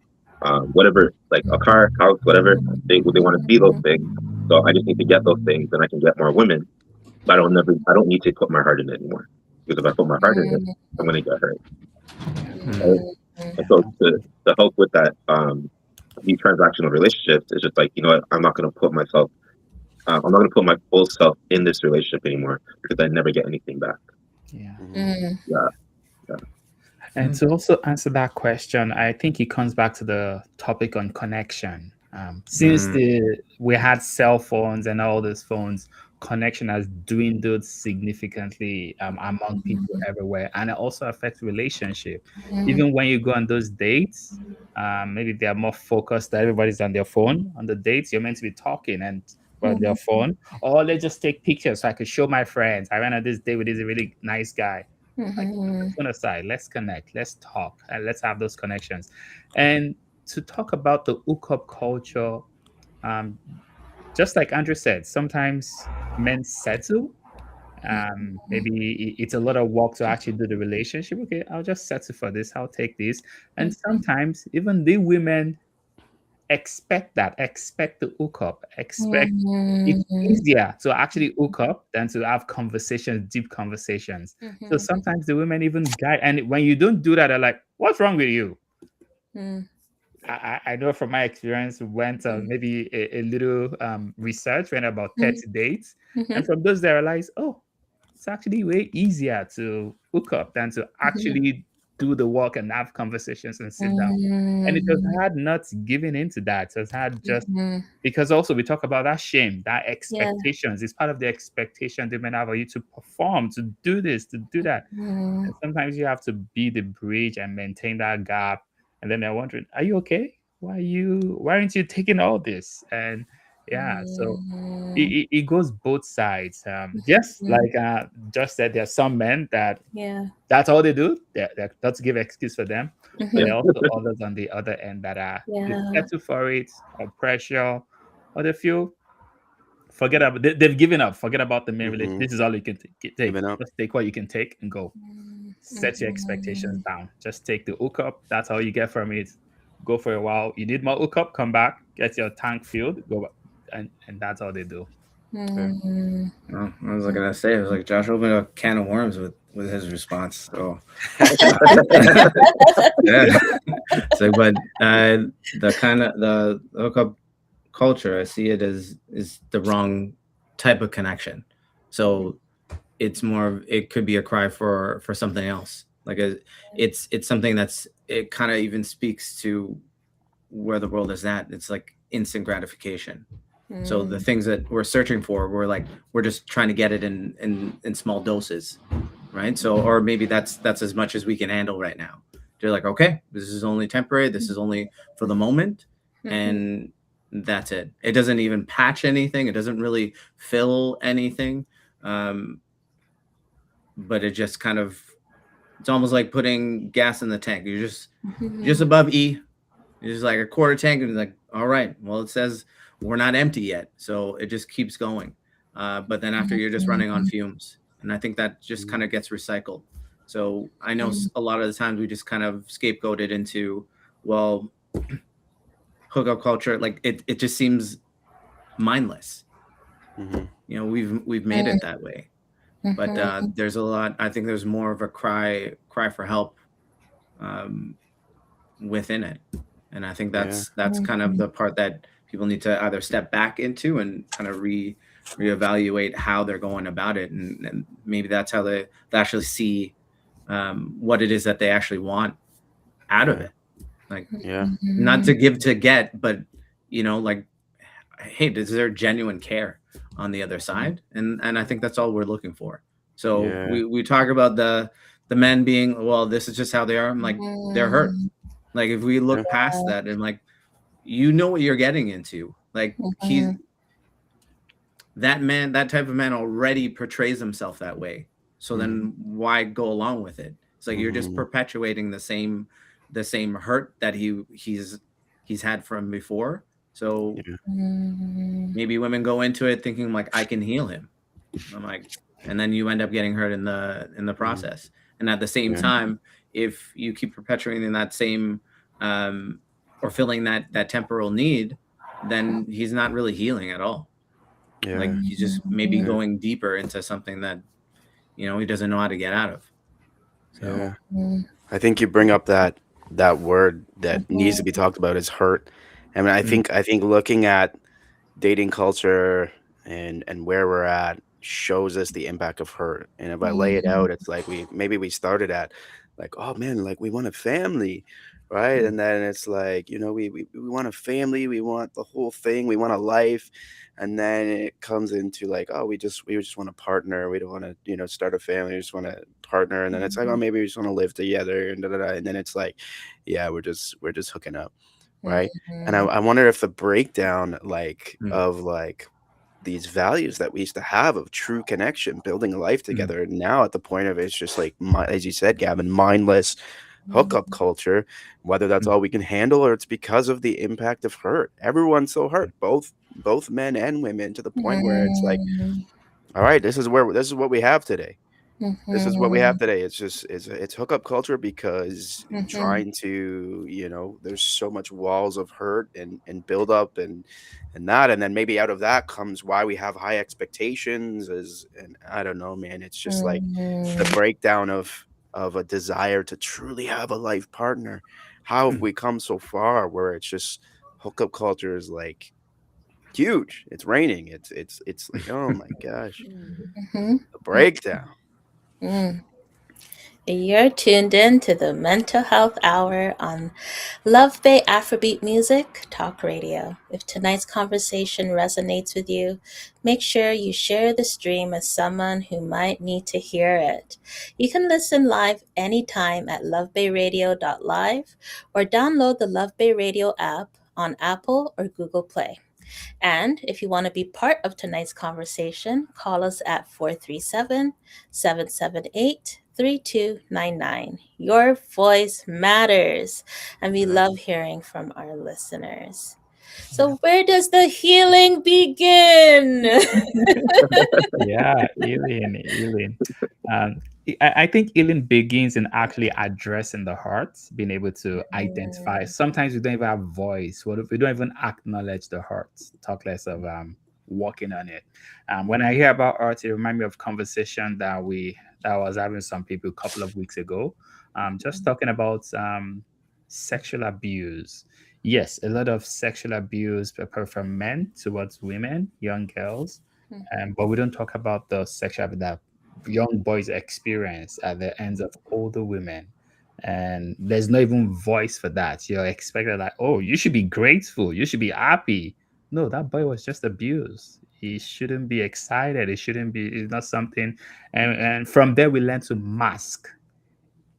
whatever, like a car, house, whatever. They want to see those things. So I just need to get those things, and I can get more women. But I don't need to put my heart in it anymore. Because if I put my heart in it, Mm. I'm gonna get hurt. Right? Mm. And so to help with that, these transactional relationships is just like, you know what, I'm not gonna put myself. I'm not gonna put my full self in this relationship anymore because I never get anything back. Yeah. mhm, Mm. Yeah, yeah. And to also answer that question, I think it comes back to the topic on connection. Since we had cell phones and all those phones, connection has dwindled significantly among people everywhere, and it also affects relationship. Mm. Even when you go on those dates, maybe they are more focused. That everybody's on their phone on the dates. You're meant to be talking and on their Mhm. phone, or let's just take pictures so I could show my friends. I went on this date with this really nice guy. Like, put the Mhm. phone aside, let's connect, let's talk, and let's have those connections. And to talk about the hookup culture, um, just like Andrew said, sometimes men settle. Maybe it's a lot of work to actually do the relationship. Okay, I'll just settle for this, I'll take this. And sometimes even the women expect the hookup, expect it's Mhm. easier to actually hook up than to have conversations, deep conversations. So Mhm. sometimes the women even guide, and when you don't do that, they're like, "What's wrong with you?" Mm. I know from my experience, we went Mm. maybe a little research, went about Mm. 30 dates, and Mhm. from those, they realized, oh, it's actually way easier to hook up than to Mhm. actually do the work and have conversations and sit down. And it was Mm. hard not giving into that. It was hard just Mhm. because also we talk about that shame, that Yeah. expectations. It's part of the expectation they may have of you to perform, to do this, to do that. Mm. And sometimes you have to be the bridge and maintain that gap. And then they're wondering, are you okay? Why aren't you taking all this? And yeah, so Mm. it goes both sides. Yes, Mm. like just said, there are some men that Yeah. that's all they do. They're not to give excuse for them. But Mhm. there are also others on the other end that are they Yeah. settle for it or pressure, or they feel forget about they've given up. Forget about the main relationship. mhm. This is all you can take. Giving up. Just take what you can take and go. Mm. Set your expectations Mhm. down. Just take the hookup. That's all you get from it. Go for a while. You need more hookup, come back, get your tank filled, go back. And that's all they do. Mm. Well, I was gonna say, it was like Josh opened a can of worms with his response. So yeah. So, but the kind of the hookup culture, I see it as is the wrong type of connection. So it's more it could be a cry for something else. Like it's something that's it kind of even speaks to where the world is at. It's like instant gratification. So the Mm. things that we're searching for, we're just trying to get it in small doses, right? So or maybe that's as much as we can handle right now. They're like, okay, this is only temporary. This is only for the moment, Mhm. and that's it. It doesn't even patch anything. It doesn't really fill anything, but it just kind of it's almost like putting gas in the tank. You're just Mhm. above E. You're just like a quarter tank, and like, all right, well, it says we're not empty yet, so it just keeps going. But then after you're just running on Mhm. fumes, and I think that just kind Mhm. of gets recycled. So I know Mm. a lot of the times we just kind of scapegoated into, well, hookup culture, like it just seems mindless. Mhm. You know, we've made Mm. it that way. but there's a lot. I think there's more of a cry for help um, within it, and I think Yeah. that's kind of the part that people need to either step back into and kind of reevaluate how they're going about it, and maybe that's how they actually see what it is that they actually want out of Yeah. it. Like, Yeah. not to give to get, but like, hey, is there genuine care on the other side? And I think that's all we're looking for. So Yeah. we talk about the men being, well, this is just how they are. I'm like, they're hurt. Like, if we Yeah. look past that and like, what you're getting into. Like, he's that man, that type of man already portrays himself that way. So then why go along with it? It's like you're just Mhm. perpetuating the same hurt that he's had from before. So Yeah. maybe women go into it thinking like, I can heal him. I'm like, and then you end up getting hurt in the process. And at the same Yeah. time, if you keep perpetuating that same or filling that temporal need, then he's not really healing at all. Like, Yeah. he's just maybe Yeah. going deeper into something that he doesn't know how to get out of. So Yeah. I think you bring up that word that needs to be talked about is hurt. I mean, I think looking at dating culture and where we're at shows us the impact of hurt. And if I lay it out, it's like we started at like, oh man, like we want a family, right? And then it's like, we want a family, we want the whole thing, we want a life. And then it comes into like, oh, we just want a partner. We don't want to, start a family. We just want a partner. And then it's like, oh, maybe we just want to live together and da, da, da. And then it's like, yeah, we're just hooking up, right? And I wonder if the breakdown like of like these values that we used to have of true connection, building a life together, and now at the point of it's just like, as you said, Gavin, mindless hookup culture, whether that's all we can handle or it's because of the impact of hurt. Everyone's so hurt, both men and women, to the point where it's like, all right, this is what we have today. This is what we have today. It's just it's hookup culture because trying to, there's so much walls of hurt and build up and that, and then maybe out of that comes why we have high expectations and I don't know, man. It's just like the breakdown of a desire to truly have a life partner. How have we come so far where it's just hookup culture is like huge? It's raining. It's like, oh my gosh, the breakdown. You're tuned in to the Mental Health Hour on Love Bay Afrobeat Music Talk Radio. If tonight's conversation resonates with you, make sure you share the stream with someone who might need to hear it. You can listen live anytime at lovebayradio.live or download the Love Bay Radio app on Apple or Google Play. And if you want to be part of tonight's conversation, call us at 437-778 3299. Your voice matters, and we love hearing from our listeners. So, where does the healing begin? Yeah, healing. Um, I think healing begins in actually addressing the heart, being able to identify. Sometimes we don't even have voice. What if we don't even acknowledge the heart? Talk less of working on it. When I hear about art, it reminds me of conversation that I was having with some people a couple of weeks ago. Just talking about sexual abuse. Yes, a lot of sexual abuse, from men towards women, young girls, but we don't talk about the sexual abuse that young boys experience at the hands of older women. And there's no even voice for that. You're expected like, oh, you should be grateful. You should be happy. No, that boy was just abused. He shouldn't be excited. It shouldn't be, it's not something. And from there, we learn to mask.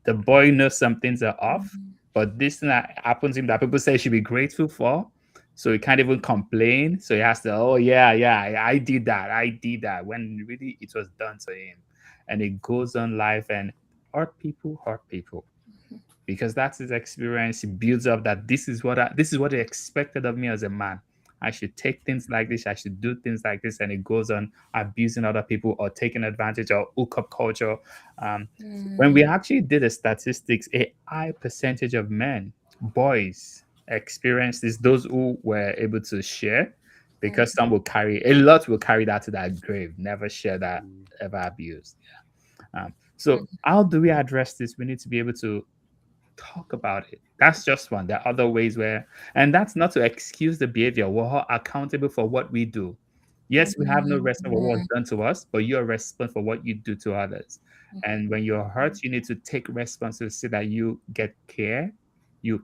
The boy knows some things are off, but this thing that happens to him that people say he should be grateful for. So he can't even complain. So he has to, oh yeah, yeah, I did that. I did that. When really it was done to him. And it goes on life and hurt people. Because that's his experience. He builds up that this is what they expected of me as a man. I should take things like this. I should do things like this, and it goes on abusing other people or taking advantage of hookup culture. When we actually did the statistics, a high percentage of men, boys, experience this. Those who were able to share because some will carry a lot will carry that to that grave, never share that, ever abuse. So how do we address this? We need to be able to talk about it. That's just one. There are other ways where, and that's not to excuse the behavior. We're all accountable for what we do. Yes, we have no responsibility for what's done to us, but you're responsible for what you do to others. And when you're hurt, you need to take responsibility so that you get care, you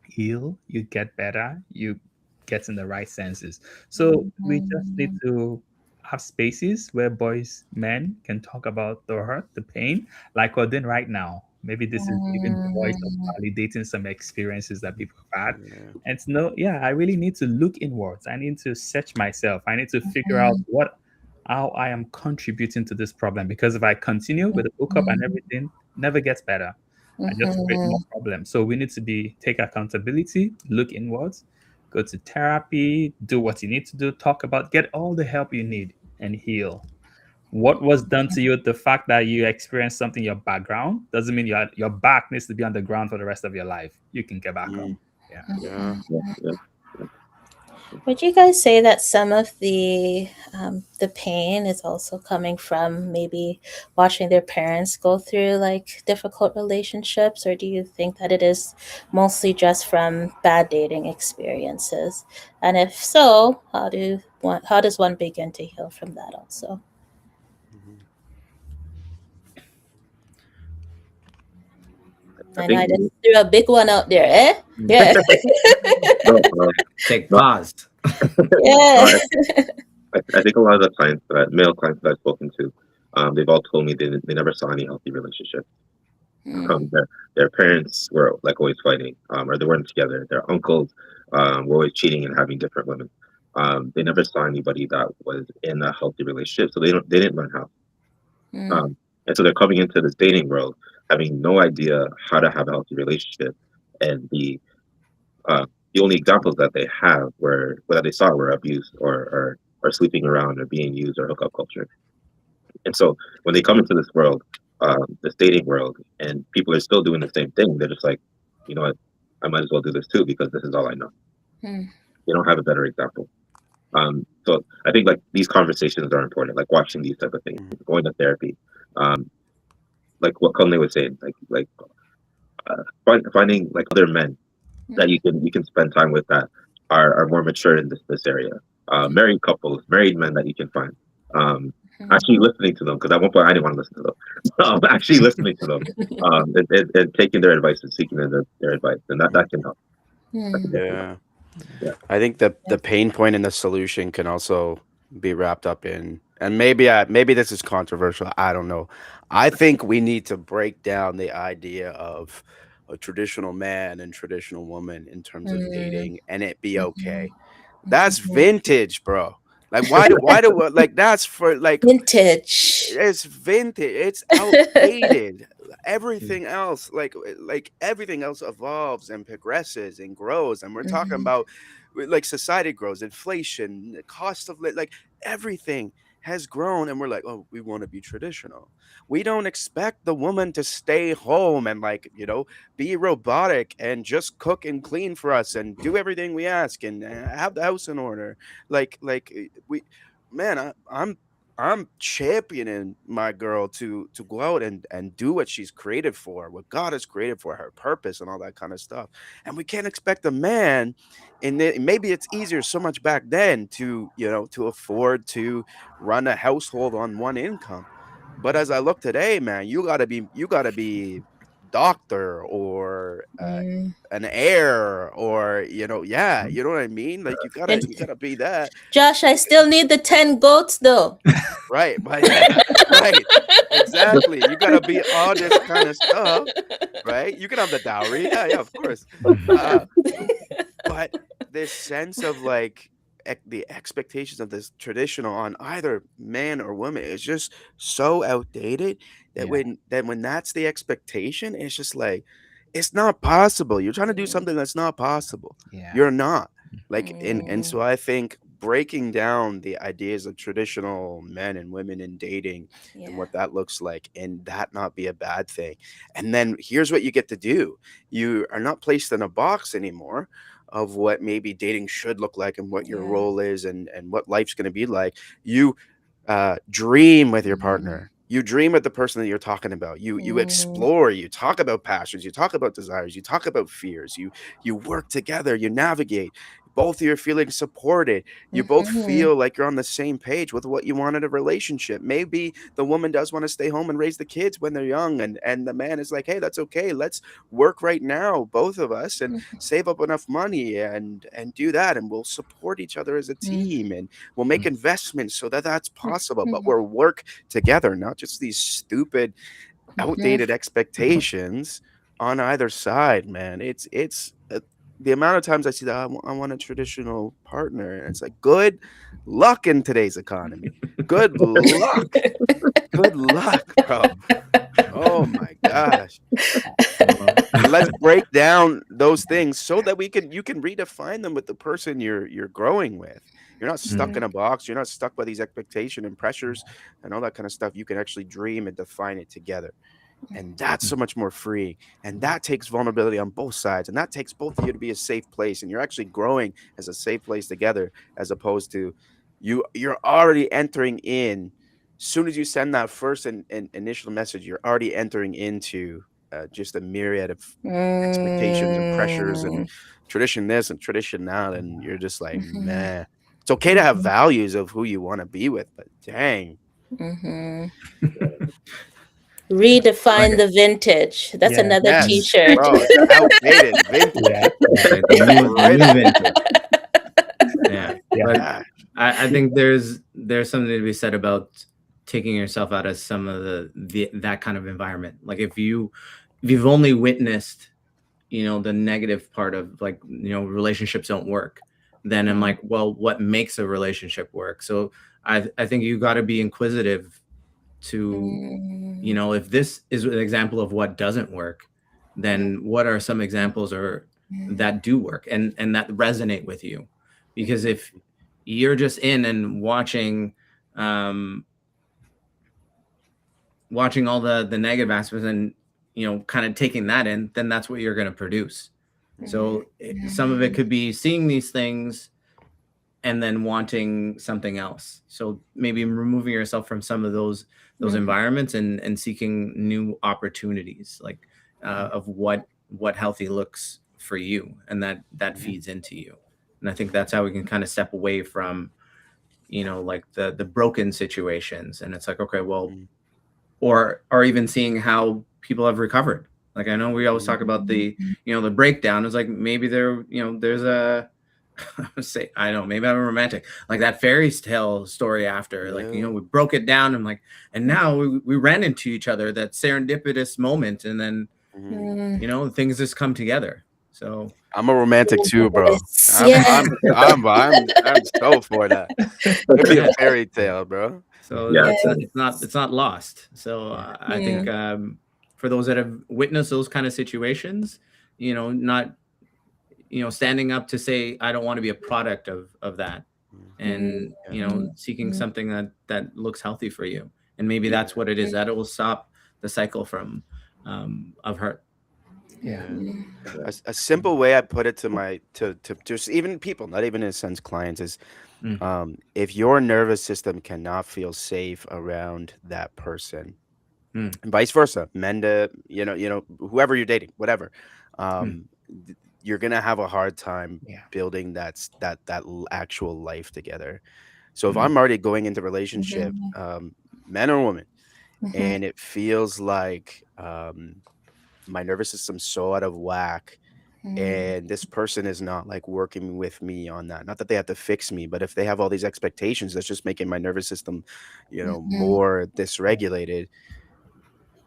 heal, you get better, you get in the right senses. So we just need to have spaces where boys, men can talk about the hurt, the pain, like we're doing right now. Maybe this is giving voice of validating some experiences that people have had. Yeah. And to know, yeah, I really need to look inwards. I need to search myself. I need to figure out how I am contributing to this problem. Because if I continue with the hookup and everything, never gets better. I just create more problems. So we need to take accountability, look inwards, go to therapy, do what you need to do, talk about, get all the help you need, and heal. What was done to you, the fact that you experienced something in your background doesn't mean your back needs to be on the ground for the rest of your life. You can get back up. Yeah. Yeah. Yeah, yeah. Would you guys say that some of the pain is also coming from maybe watching their parents go through like difficult relationships, or do you think that it is mostly just from bad dating experiences? And if so, how does one begin to heal from that also? Mhm. I I know think I just threw a big one out there, eh? Yeah, no, Take no, pause. yeah. no, I think a lot of the clients that male clients that I've spoken to, they've all told me they never saw any healthy relationship. Mm, Their parents were like always fighting, or they weren't together. Their uncles were always cheating and having different women. They never saw anybody that was in a healthy relationship, so they didn't learn how. mm, Um, and so they're coming into this dating world having no idea how to have a healthy relationship, and uh, the only examples that they have were that they saw were abuse or sleeping around or being used or hookup culture. And so when they come into this world, this dating world, and people are still doing the same thing, they're just like, you know what, I might as well do this too because this is all I know. mm, They don't have a better example. So I think like these conversations are important, like watching these type of things, Mhm. going to therapy, like what Conley was saying, finding like other men that mm, you can spend time with that are more mature in this area. Married couples, married men that you can find. Um, mm, Actually listening to them because at one point I didn't want to listen to them. Actually listening to them, and taking their advice and seeking their advice, and that can help. That can mm. definitely help. Yeah. Yeah. I think the pain point and the solution can also be wrapped up in, and maybe this is controversial. I don't know. I think we need to break down the idea of a traditional man and traditional woman in terms of Mm, dating, and it be mhm, okay. That's mhm. vintage, bro. Like like that's for like Vintage. it's vintage. It's outdated. Everything else, like everything else, evolves and progresses and grows. And we're talking Mhm, about like society grows, inflation, the cost of like everything has grown, and we're like, oh, we want to be traditional. We don't expect the woman to stay home and be robotic and just cook and clean for us and do everything we ask and have the house in order. We, man, I'm championing my girl to go out and do what she's created for, what God has created for her purpose and all that kind of stuff. And we can't expect a man, maybe it's easier so much back then to afford to run a household on one income. But as I look today, man, you gotta be doctor or mm. an heir or yeah, you know what I mean? Like you gotta And you gotta be that. Josh, I still need the 10 goats though. Right, but yeah, right, exactly. You gotta be all this kind of stuff, right? You can have the dowry, yeah, yeah, of course. Uh, but this sense of like the expectations of this traditional on either man or woman is just so outdated that Yeah. when that's the expectation, it's just like it's not possible. You're trying to do Mm, something that's not possible. Yeah. You're not. Like and mm, so I think breaking down the ideas of traditional men and women in dating and yeah. what that looks like and that not be a bad thing. And then here's what you get to do. You are not placed in a box anymore. of what maybe dating should look like and what your Yeah. role is and what life's going to be like. You dream with your Mhm. partner. You dream with the person that you're talking about. You Mm. explore. You talk about passions. You talk about desires. You talk about fears. You work together. You navigate. Both of you are feeling supported. You both Mhm. feel like you're on the same page with what you want in a relationship. Maybe the woman does want to stay home and raise the kids when they're young, and the man is like, hey, that's okay. Let's work right now, both of us, and Mhm. save up enough money and do that, and we'll support each other as a team, and we'll make investments so that that's possible. But Mhm. we're work together, not just these stupid, Mhm. outdated expectations on either side, man. The amount of times I see that I want a traditional partner, and it's like, good luck in today's economy. Good luck. Good luck, bro. Oh my gosh. Let's break down those things so that you can redefine them with the person you're growing with. You're not stuck in a box. You're not stuck by these expectation and pressures and all that kind of stuff. You can actually dream and define it together. And that's so much more free. And that takes vulnerability on both sides. And that takes both of you to be a safe place. And you're actually growing as a safe place together, as opposed to you're already entering in. Soon as you send that first initial message, you're already entering into just a myriad of expectations and pressures and Mm. tradition this and tradition that. And you're just like, Mhm. man, it's okay to have Mhm. values of who you want to be with, but dang. Mhm. Like, Redefine the vintage. That's Yeah. another Yes, T-shirt. bro, it's outdated, vintage. Yeah. yeah, the Right new on. vintage. Yeah, Yeah. but Gosh. I think there's something to be said about taking yourself out of some of the that kind of environment. Like if you've only witnessed, the negative part of, like, relationships don't work, then I'm like, well, what makes a relationship work? So I think you got to be inquisitive to, Mm. if this is an example of what doesn't work, then what are some examples or that do work and that resonate with you? Because if you're just in and um watching all the negative aspects and, kind of taking that in, then that's what you're going to produce. Mhm. So some of it could be seeing these things and then wanting something else. So maybe removing yourself from some of those Mhm. environments and seeking new opportunities, like, of what healthy looks for you, and that feeds into you. And I think that's how we can kind of step away from, like the broken situations. And it's like, okay, well, Mhm. or even seeing how people have recovered. Like, I know we always talk about the breakdown. It's like, maybe there's a say, I know, maybe I'm a romantic, like that fairy tale story after, like, Yeah. we broke it down and, like, and now we ran into each other, that serendipitous moment, and then, Mhm. things just come together. So I'm a romantic too, bro. Yes. I'm Yeah. I'm I'm so for that. Give me a yeah, fairy tale, bro. so Yeah, it's not lost. So I think, Mm. for those that have witnessed those kind of situations, not, standing up to say, I don't want to be a product of that, Mm. and, Yeah. seeking Mm. something that looks healthy for you. And maybe Yeah. that's what it is, that it will stop the cycle from, of hurt. Yeah. Yeah. Mhm. A simple way I put it to my to just even people, not even in a sense clients, is Mm, if your nervous system cannot feel safe around that person, mm, and vice versa, men to whoever you're dating, whatever, mm, you're gonna have a hard time Yeah. building actual life together. So if mm, I'm already going into relationship, Mhm. man or woman, Mhm. and it feels like my nervous system's so out of whack, Mhm. and this person is not like working with me on that. Not that they have to fix me, but if they have all these expectations, that's just making my nervous system, Mhm. more dysregulated.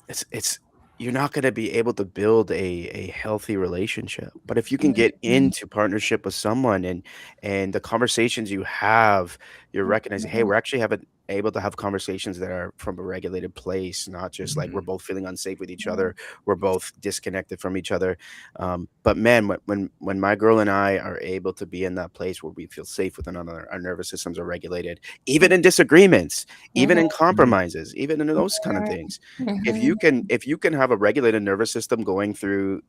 It's you're not going to be able to build a healthy relationship. But if you can get Mhm. into partnership with someone, and the conversations you have, you're recognizing, hey, we're actually having able to have conversations that are from a regulated place, not just like we're mm, both feeling unsafe with each other, we're both disconnected from each other. But man, when my girl and I are able to be in that place where we feel safe with one another, our nervous systems are regulated, even in disagreements, even Mhm. in mm, compromises, even in those kind of things. Mhm. If you can have a regulated nervous system going through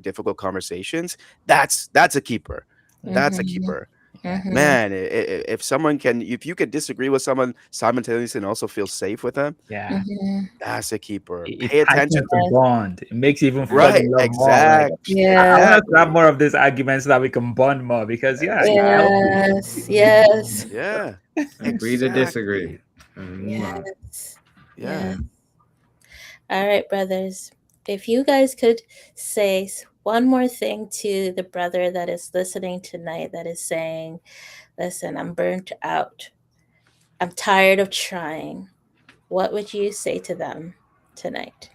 difficult conversations, that's a keeper. That's a Mhm. keeper. Yeah. Mhm. Man, if someone can, if you could disagree with someone simultaneously and also feel safe with them, Yeah. Mhm. that's a keeper. It Pay tightens attention. the Yes. bond. It makes you even fall Right, in love more. Like I Yes. want us to have exactly. more of these arguments so that we can bond more because yeah, it's healthy. Yes. Yes. Yeah, Agree to disagree. exactly. Move on. Yes. Yeah. Yes. All right, brothers. If you guys could say one more thing to the brother that is listening tonight that is saying, listen, I'm burnt out. I'm tired of trying. What would you say to them tonight?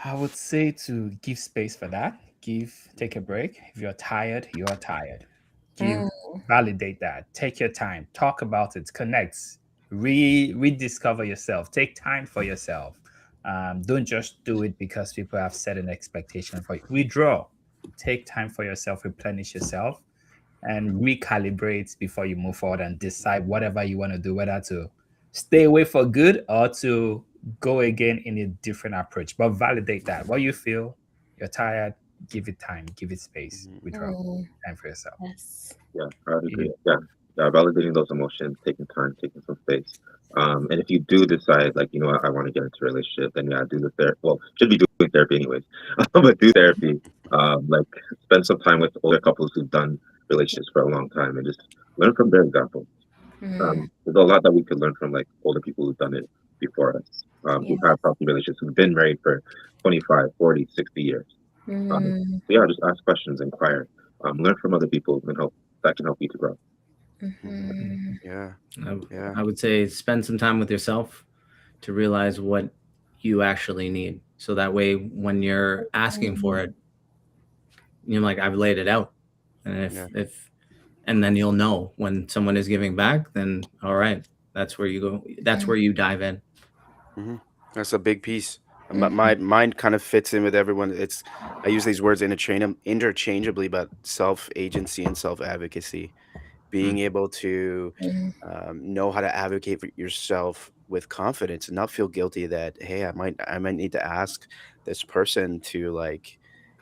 I would say to give space for that. Take a break. If you're tired, you're tired. Give, Mm, validate that. Take your time. Talk about it. Connect. Rediscover yourself. Take time for yourself. Don't just do it because people have set an expectation for you. Withdraw. Take time for yourself. Replenish yourself and recalibrate before you move forward and decide whatever you want to do, whether to stay away for good or to go again in a different approach. But validate that. What you feel, you're tired, give it time, give it space, Mhm. withdraw, mm, time for yourself. yes. Yeah, I would agree. You- Yeah, yeah, validating those emotions, taking time, taking some space. And if you do decide, like, you know what, I want to get into a relationship, then yeah, do the therapy. Well, should be doing therapy anyways, but do therapy. Like, spend some time with older couples who've done relationships for a long time and just learn from their example. Mm, There's a lot that we could learn from like older people who've done it before us, yeah. who've had healthy relationships, who've been married for 25, 40, 60 years. Mm, So yeah, just ask questions, inquire, learn from other people, and help that can help you to grow. Mhm. mhm, Yeah. I, Yeah. I would say spend some time with yourself to realize what you actually need. So that way, when you're asking for mm, it, you're like, I've laid it out. And Yeah. and then you'll know when someone is giving back, then all right, that's where you go. That's mm, where you dive in. Hmm. That's a big piece. My mhm, mind kind of fits in with everyone. It's I use these words interchangeably, but self agency and self advocacy. Hmm. Being able to mm, know how to advocate for yourself with confidence and not feel guilty that hey, I might need to ask this person to like,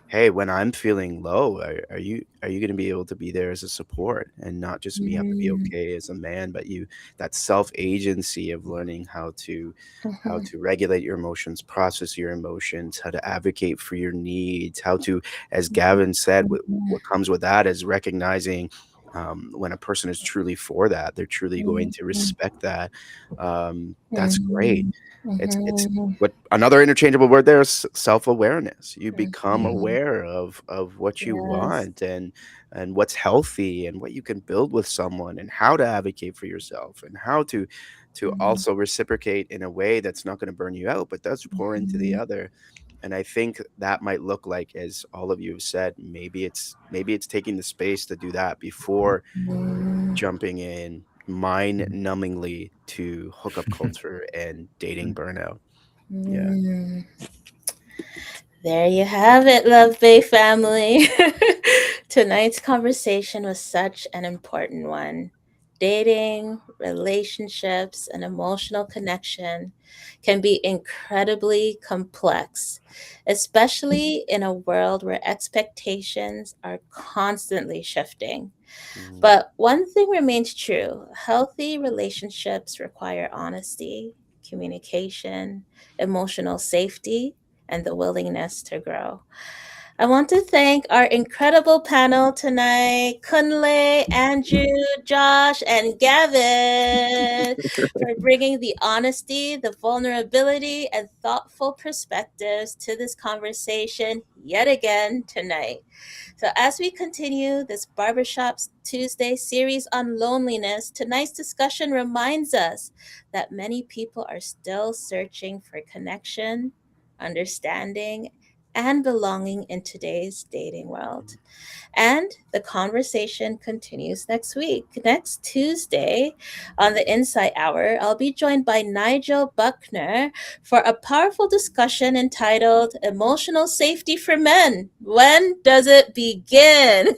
hey, when I'm feeling low, are you going to be able to be there as a support and not just me have to be mm, okay as a man, but you that self agency of learning how mhm, to regulate your emotions, process your emotions, how to advocate for your needs, how to, as Gavin said, what comes with that is recognizing when a person is truly for that, they're truly going mhm, to mhm, respect that. That's great. mhm, It's mhm. what another interchangeable word there is self-awareness. You become Mhm. aware of what you Yes. want and what's healthy and what you can build with someone and how to advocate for yourself and how to Mhm, also reciprocate in a way that's not going to burn you out but does pour into the mhm, other. And I think that might look like, as all of you have said, maybe it's taking the space to do that before mhm, jumping in mind numbingly to hookup culture and dating burnout. Yeah. mhm. There you have it, Love Bay family. Tonight's conversation was such an important one. Dating, relationships, and emotional connection can be incredibly complex, especially in a world where expectations are constantly shifting. Mhm. But one thing remains true: healthy relationships require honesty, communication, emotional safety, and the willingness to grow. I want to thank our incredible panel tonight, Kunle, Andrew, Josh, and Gavin, for bringing the honesty, the vulnerability, and thoughtful perspectives to this conversation yet again tonight. So, as we continue this Barbershop Tuesday series on loneliness, tonight's discussion reminds us that many people are still searching for connection, understanding, and belonging in today's dating world. And the conversation continues next week. Next Tuesday on the Insight Hour, I'll be joined by Nigel Buckner for a powerful discussion entitled Emotional Safety for Men. When does it begin?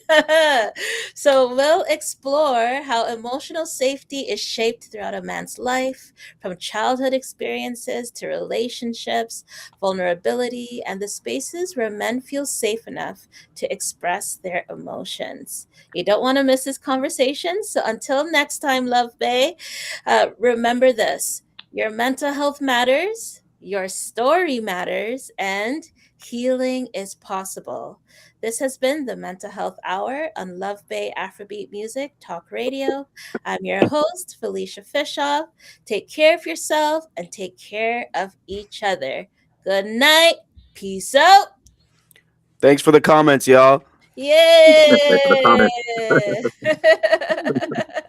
So we'll explore how emotional safety is shaped throughout a man's life, from childhood experiences to relationships, vulnerability, and the space spaces where men feel safe enough to express their emotions. You don't want to miss this conversation. So until next time, Love Bay, remember this: your mental health matters, your story matters, and healing is possible. This has been the Mental Health Hour on Love Bay Afrobeat Music Talk Radio. I'm your host, Felicia Fishoff. Take care of yourself and take care of each other. Good night. Peace out. Thanks for the comments, y'all. Yay! Thanks for the comment.